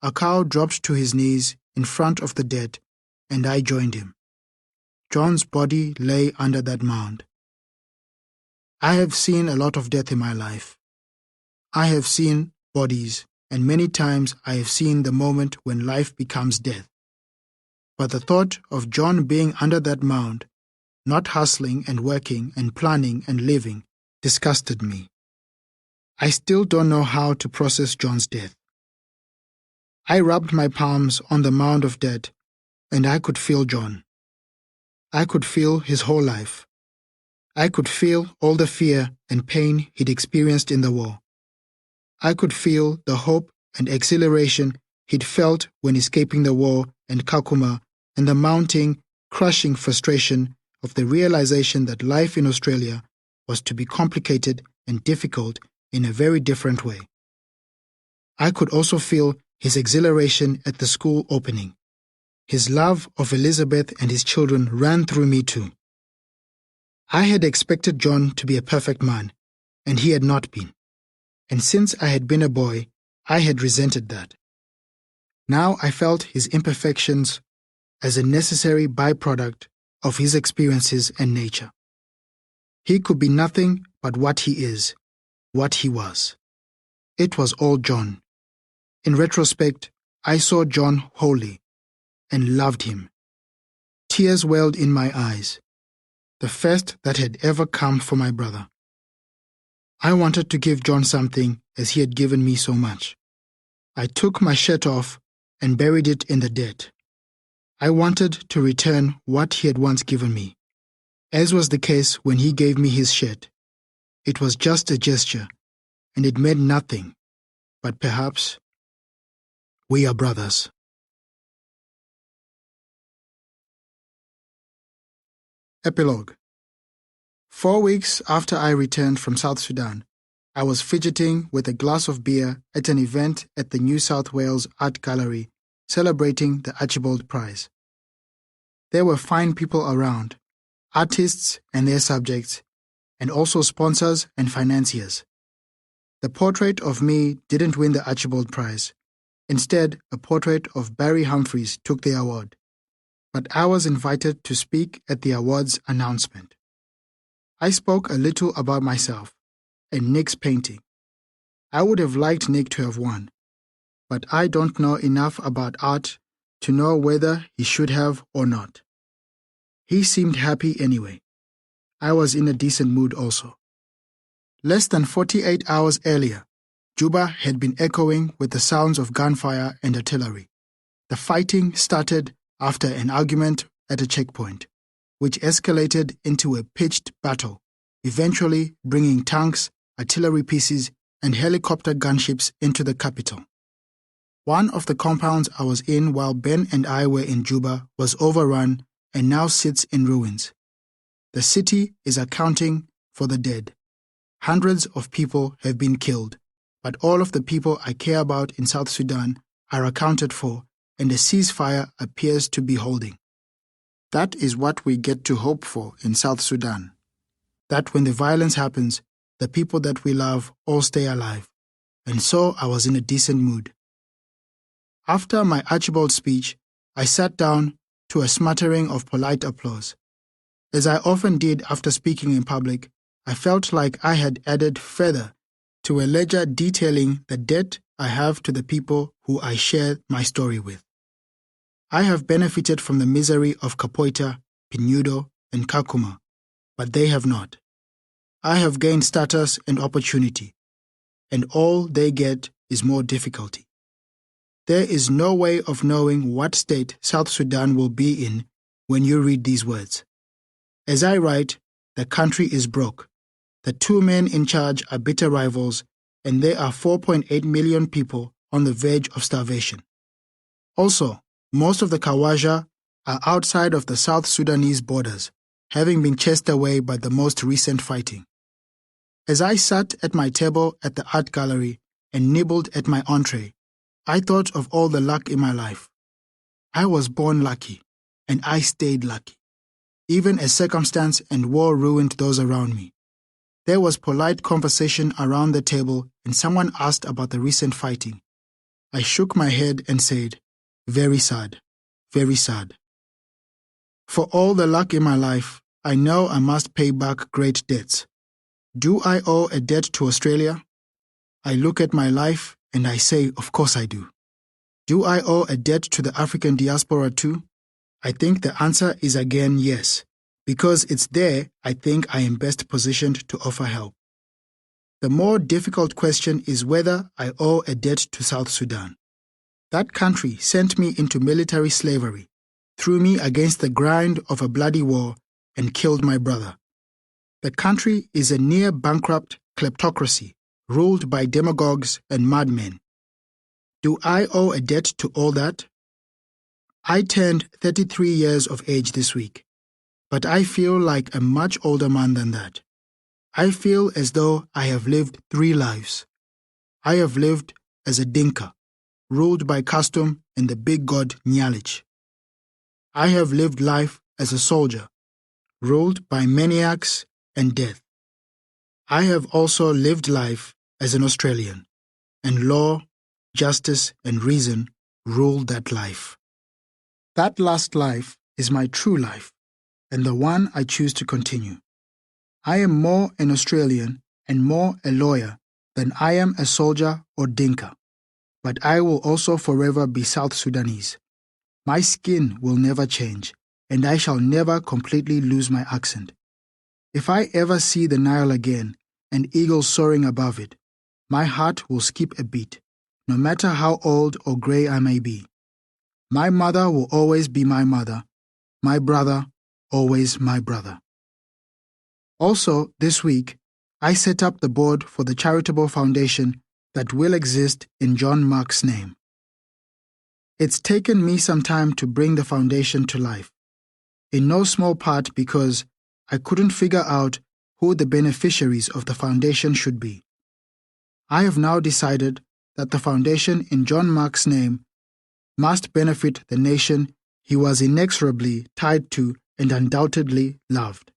A cow dropped to his knees in front of the dirt, and I joined him. John's body lay under that mound. I have seen a lot of death in my life. I have seen bodies, and many times I have seen the moment when life becomes death. But the thought of John being under that mound, not hustling and working and planning and living, disgusted me. I still don't know how to process John's death. I rubbed my palms on the mound of dirt and I could feel John. I could feel his whole life. I could feel all the fear and pain he'd experienced in the war. I could feel the hope and exhilaration he'd felt when escaping the war and Kakuma, and the mounting, crushing frustration of the realization that life in Australia was to be complicated and difficult in a very different way. I could also feel his exhilaration at the school opening. His love of Elizabeth and his children ran through me too. I had expected John to be a perfect man, and he had not been. And since I had been a boy, I had resented that. Now I felt his imperfections as a necessary byproduct of his experiences and nature. He could be nothing but what he is, what he was. It was all John. In retrospect, I saw John wholly and loved him. Tears welled in my eyes, the first that had ever come for my brother. I wanted to give John something as he had given me so much. I took my shirt off and buried it in the dirt. I wanted to return what he had once given me, as was the case when he gave me his shirt. It was just a gesture, and it meant nothing, but perhaps we are brothers. Epilogue. 4 weeks after I returned from South Sudan, I was fidgeting with a glass of beer at an event at the New South Wales Art Gallery celebrating the Archibald Prize. There were fine people around, artists and their subjects, and also sponsors and financiers. The portrait of me didn't win the Archibald Prize. Instead, a portrait of Barry Humphries took the award. But I was invited to speak at the awards announcement. I spoke a little about myself and Nick's painting. I would have liked Nick to have won, but I don't know enough about art to know whether he should have or not. He seemed happy anyway. I was in a decent mood also. Less than 48 hours earlier, Juba had been echoing with the sounds of gunfire and artillery. The fighting started after an argument at a checkpoint, which escalated into a pitched battle, eventually bringing tanks, artillery pieces, and helicopter gunships into the capital. One of the compounds I was in while Ben and I were in Juba was overrun and now sits in ruins. The city is accounting for the dead. Hundreds of people have been killed, but all of the people I care about in South Sudan are accounted for, and a ceasefire appears to be holding. That is what we get to hope for in South Sudan. That when the violence happens, the people that we love all stay alive. And so I was in a decent mood. After my Archibald speech, I sat down to a smattering of polite applause. As I often did after speaking in public, I felt like I had added further to a ledger detailing the debt I have to the people who I share my story with. I have benefited from the misery of Kapoita, Pinudo, and Kakuma, but they have not. I have gained status and opportunity, and all they get is more difficulty. There is no way of knowing what state South Sudan will be in when you read these words. As I write, the country is broke. The two men in charge are bitter rivals, and there are 4.8 million people on the verge of starvation. Also, most of the Kawaja are outside of the South Sudanese borders, having been chased away by the most recent fighting. As I sat at my table at the art gallery and nibbled at my entree, I thought of all the luck in my life. I was born lucky, and I stayed lucky, even as circumstance and war ruined those around me. There was polite conversation around the table, and someone asked about the recent fighting. I shook my head and said, "Very sad, very sad." For all the luck in my life, I know I must pay back great debts. Do I owe a debt to Australia? I look at my life and I say, of course I do. Do I owe a debt to the African diaspora too? I think the answer is again yes, because it's there I think I am best positioned to offer help. The more difficult question is whether I owe a debt to South Sudan. That country sent me into military slavery, threw me against the grind of a bloody war and killed my brother. The country is a near-bankrupt kleptocracy ruled by demagogues and madmen. Do I owe a debt to all that? I turned 33 years of age this week, but I feel like a much older man than that. I feel as though I have lived 3 lives. I have lived as a Dinka, ruled by custom and the big god Nyalich. I have lived life as a soldier, ruled by maniacs and death. I have also lived life as an Australian, and law, justice, and reason rule that life. That last life is my true life, and the one I choose to continue. I am more an Australian and more a lawyer than I am a soldier or Dinka, but I will also forever be South Sudanese. My skin will never change, and I shall never completely lose my accent. If I ever see the Nile again and eagles soaring above it, my heart will skip a beat, no matter how old or grey I may be. My mother will always be my mother, my brother always my brother. Also, this week, I set up the board for the charitable foundation that will exist in John Mark's name. It's taken me some time to bring the foundation to life, in no small part because I couldn't figure out who the beneficiaries of the foundation should be. I have now decided that the foundation in John Mark's name must benefit the nation he was inexorably tied to and undoubtedly loved.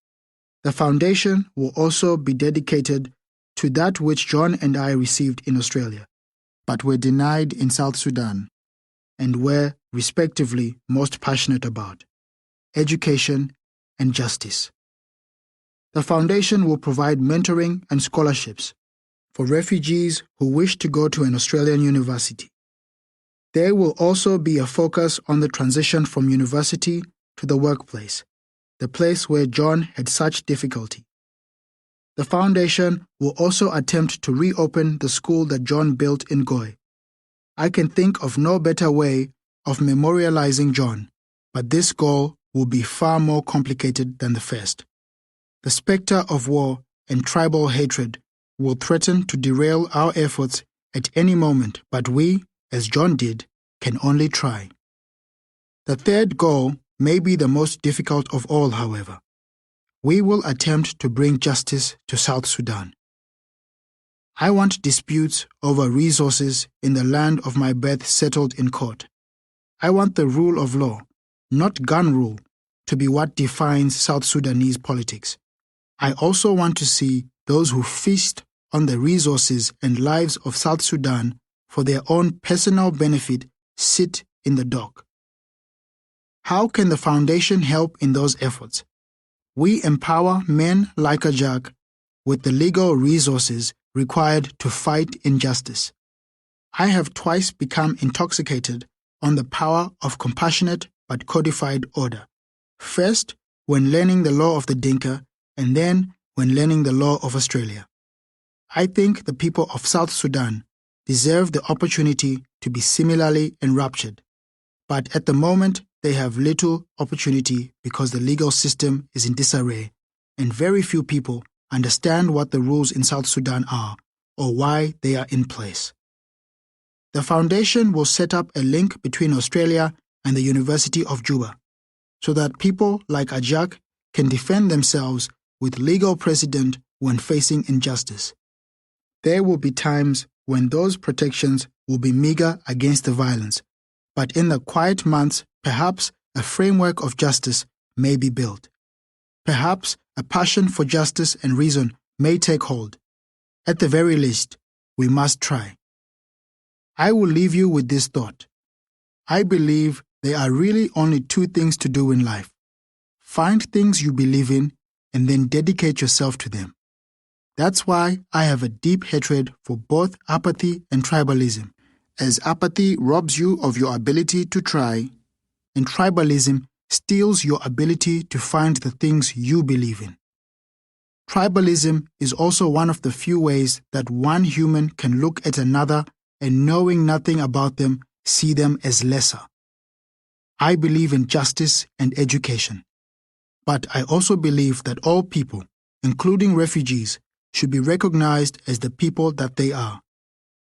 The foundation will also be dedicated to that which John and I received in Australia, but were denied in South Sudan, and were, respectively, most passionate about: education and justice. The foundation will provide mentoring and scholarships for refugees who wish to go to an Australian university. There will also be a focus on the transition from university to the workplace, the place where John had such difficulty. The foundation will also attempt to reopen the school that John built in Goy. I can think of no better way of memorializing John, but this goal will be far more complicated than the first. The specter of war and tribal hatred will threaten to derail our efforts at any moment, but we, as John did, can only try. The third goal may be the most difficult of all, however. We will attempt to bring justice to South Sudan. I want disputes over resources in the land of my birth settled in court. I want the rule of law, not gun rule, to be what defines South Sudanese politics. I also want to see those who feast on the resources and lives of South Sudan for their own personal benefit sit in the dock. How can the foundation help in those efforts? We empower men like Ajak with the legal resources required to fight injustice. I have twice become intoxicated on the power of compassionate but codified order. First, when learning the law of the Dinka, and then when learning the law of Australia. I think the people of South Sudan deserve the opportunity to be similarly enraptured, but at the moment they have little opportunity because the legal system is in disarray and very few people understand what the rules in South Sudan are or why they are in place. The foundation will set up a link between Australia and the University of Juba so that people like Ajak can defend themselves with legal precedent when facing injustice. There will be times when those protections will be meager against the violence, but in the quiet months, perhaps a framework of justice may be built. Perhaps a passion for justice and reason may take hold. At the very least, we must try. I will leave you with this thought. I believe there are really only 2 things to do in life. Find things you believe in and then dedicate yourself to them. That's why I have a deep hatred for both apathy and tribalism, as apathy robs you of your ability to try, and tribalism steals your ability to find the things you believe in. Tribalism is also one of the few ways that one human can look at another and, knowing nothing about them, see them as lesser. I believe in justice and education. But I also believe that all people, including refugees, should be recognized as the people that they are.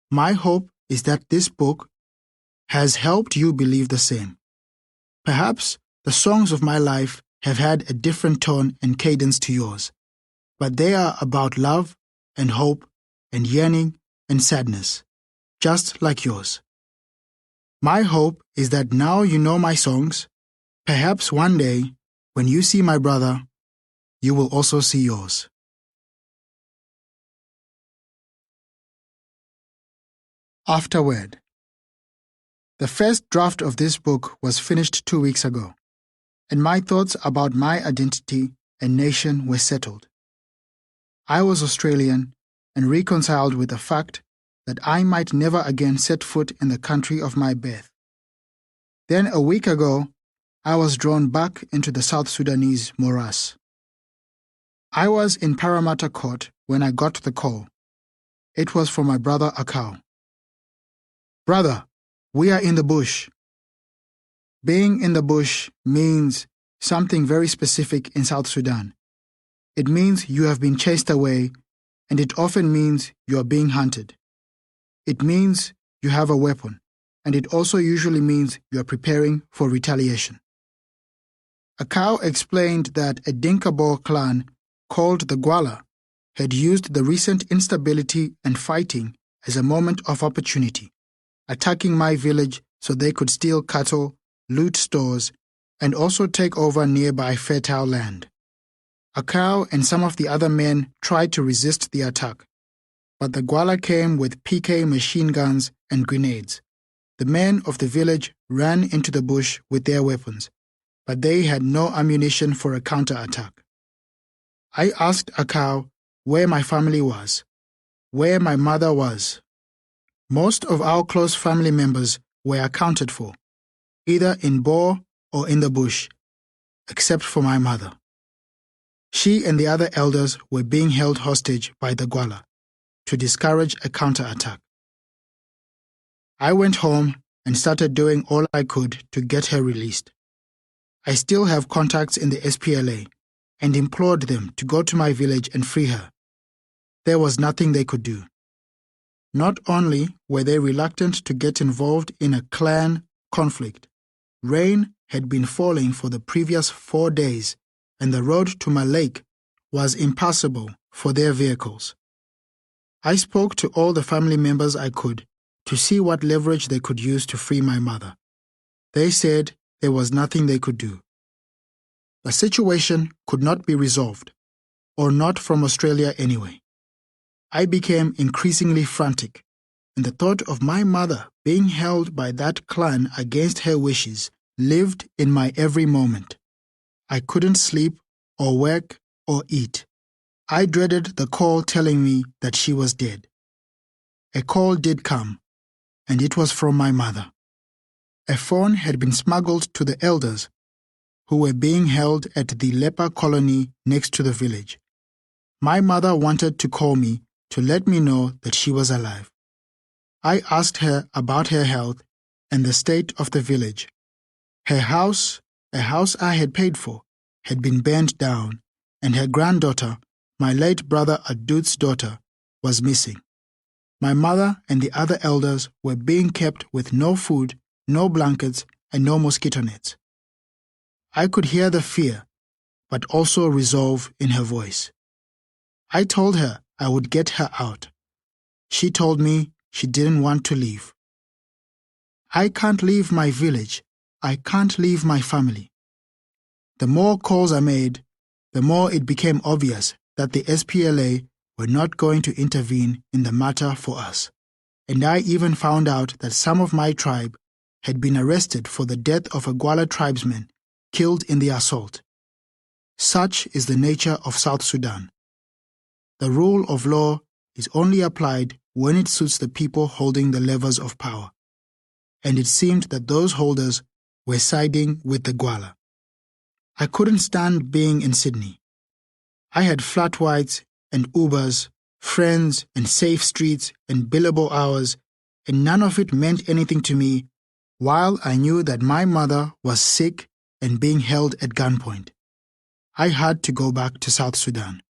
My hope is that this book has helped you believe the same. Perhaps the songs of my life have had a different tone and cadence to yours, but they are about love and hope and yearning and sadness, just like yours. My hope is that now you know my songs, perhaps one day, when you see my brother, you will also see yours. Afterward. The first draft of this book was finished 2 weeks ago, and my thoughts about my identity and nation were settled. I was Australian and reconciled with the fact that I might never again set foot in the country of my birth. Then a week ago, I was drawn back into the South Sudanese morass. I was in Parramatta Court when I got the call. It was from my brother Akau. Brother, we are in the bush. Being in the bush means something very specific in South Sudan. It means you have been chased away, and it often means you are being hunted. It means you have a weapon, and it also usually means you are preparing for retaliation. Akau explained that a Dinkabor clan called the Gwala had used the recent instability and fighting as a moment of opportunity, attacking my village so they could steal cattle, loot stores, and also take over nearby fertile land. Akau and some of the other men tried to resist the attack, but the Gwala came with PK machine guns and grenades. The men of the village ran into the bush with their weapons, but they had no ammunition for a counterattack. I asked Akau where my family was, where my mother was. Most of our close family members were accounted for, either in Boer or in the bush, except for my mother. She and the other elders were being held hostage by the Gwala to discourage a counterattack. I went home and started doing all I could to get her released. I still have contacts in the SPLA and implored them to go to my village and free her. There was nothing they could do. Not only were they reluctant to get involved in a clan conflict, rain had been falling for the previous 4 days, and the road to my lake was impassable for their vehicles. I spoke to all the family members I could to see what leverage they could use to free my mother. They said there was nothing they could do. The situation could not be resolved, or not from Australia anyway. I became increasingly frantic, and the thought of my mother being held by that clan against her wishes lived in my every moment. I couldn't sleep or work or eat. I dreaded the call telling me that she was dead. A call did come, and it was from my mother. A phone had been smuggled to the elders who were being held at the leper colony next to the village. My mother wanted to call me to let me know that she was alive. I asked her about her health and the state of the village. Her house, a house I had paid for, had been burned down, and her granddaughter, my late brother Adut's daughter, was missing. My mother and the other elders were being kept with no food, no blankets, and no mosquito nets. I could hear the fear, but also resolve in her voice. I told her I would get her out. She told me she didn't want to leave. I can't leave my village. I can't leave my family. The more calls I made, the more it became obvious that the SPLA were not going to intervene in the matter for us, and I even found out that some of my tribe had been arrested for the death of a Gwala tribesman killed in the assault. Such is the nature of South Sudan. The rule of law is only applied when it suits the people holding the levers of power, and it seemed that those holders were siding with the Gwala. I couldn't stand being in Sydney. I had flat whites and Ubers, friends and safe streets and billable hours, and none of it meant anything to me while I knew that my mother was sick and being held at gunpoint. I had to go back to South Sudan.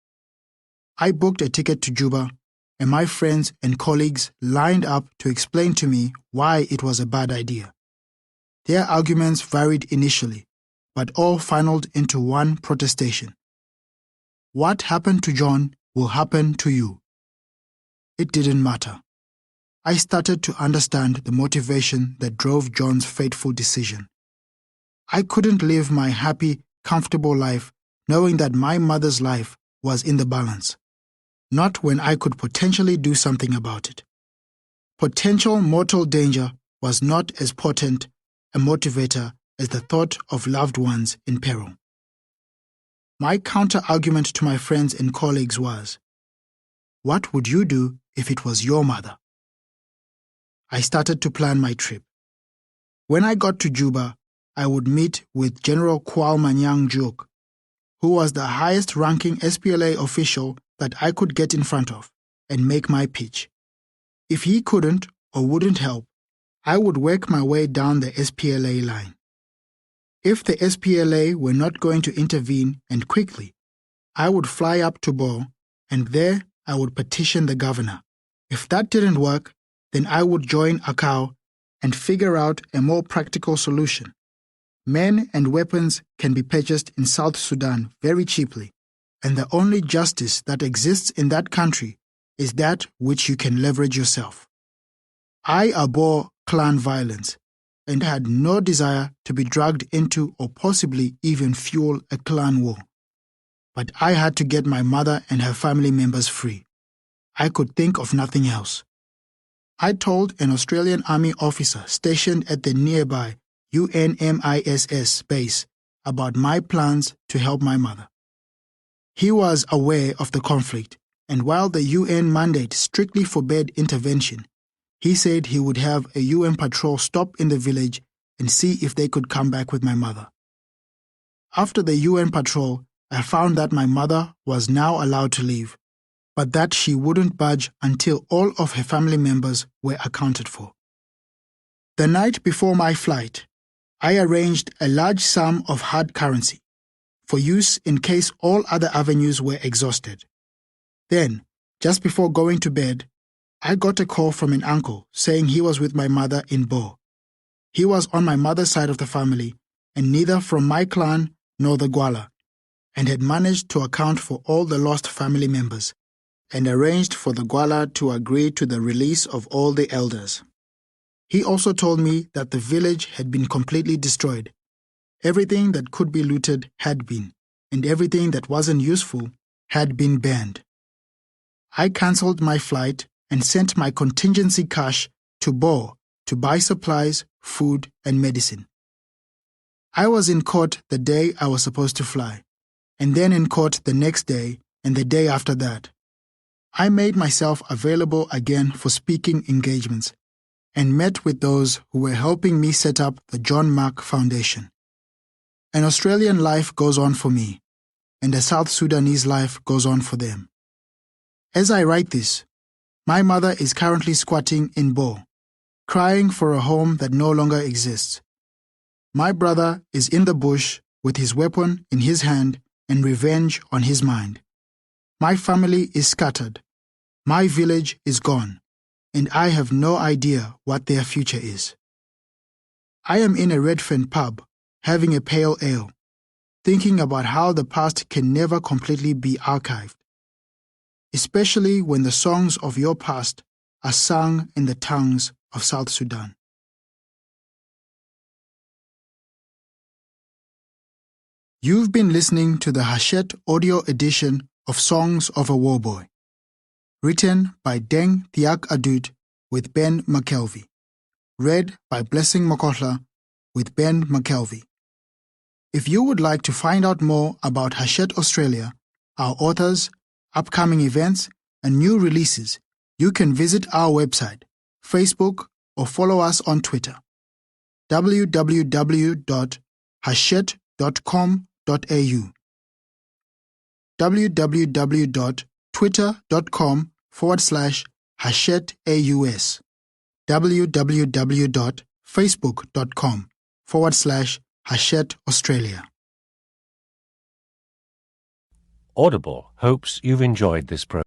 I booked a ticket to Juba, and my friends and colleagues lined up to explain to me why it was a bad idea. Their arguments varied initially, but all funneled into one protestation. What happened to John will happen to you. It didn't matter. I started to understand the motivation that drove John's fateful decision. I couldn't live my happy, comfortable life knowing that my mother's life was in the balance, not when I could potentially do something about it. Potential mortal danger was not as potent a motivator as the thought of loved ones in peril. My counter-argument to my friends and colleagues was, what would you do if it was your mother? I started to plan my trip. When I got to Juba, I would meet with General Kwal Manyang Juk, who was the highest-ranking SPLA official that I could get in front of, and make my pitch. If he couldn't or wouldn't help, I would work my way down the SPLA line. If the SPLA were not going to intervene and quickly, I would fly up to Bo, and there I would petition the governor. If that didn't work, then I would join ACAO and figure out a more practical solution. Men and weapons can be purchased in South Sudan very cheaply, and the only justice that exists in that country is that which you can leverage yourself. I abhor clan violence and had no desire to be dragged into or possibly even fuel a clan war. But I had to get my mother and her family members free. I could think of nothing else. I told an Australian Army officer stationed at the nearby UNMISS base about my plans to help my mother. He was aware of the conflict, and while the UN mandate strictly forbade intervention, he said he would have a UN patrol stop in the village and see if they could come back with my mother. After the UN patrol, I found that my mother was now allowed to leave, but that she wouldn't budge until all of her family members were accounted for. The night before my flight, I arranged a large sum of hard currency for use in case all other avenues were exhausted. Then, just before going to bed, I got a call from an uncle saying he was with my mother in Bo. He was on my mother's side of the family and neither from my clan nor the Gwala, and had managed to account for all the lost family members and arranged for the Gwala to agree to the release of all the elders. He also told me that the village had been completely destroyed. Everything that could be looted had been, and everything that wasn't useful had been burned. I cancelled my flight and sent my contingency cash to Bo to buy supplies, food, and medicine. I was in court the day I was supposed to fly, and then in court the next day and the day after that. I made myself available again for speaking engagements and met with those who were helping me set up the John Mark Foundation. An Australian life goes on for me, and a South Sudanese life goes on for them. As I write this, my mother is currently squatting in Bo, crying for a home that no longer exists. My brother is in the bush with his weapon in his hand and revenge on his mind. My family is scattered. My village is gone, and I have no idea what their future is. I am in a Redfern pub, having a pale ale, thinking about how the past can never completely be archived, especially when the songs of your past are sung in the tongues of South Sudan. You've been listening to the Hachette audio edition of Songs of a Warboy, written by Deng, Thiak, Adut with Ben Mckelvey, read by Blessing Mokotla with Ben Mckelvey. If you would like to find out more about Hachette Australia, our authors, upcoming events, and new releases, you can visit our website, Facebook, or follow us on Twitter. www.hachette.com.au www.twitter.com/HachetteAUS www.facebook.com/ facebook.com/Hachette Australia. Audible hopes you've enjoyed this program.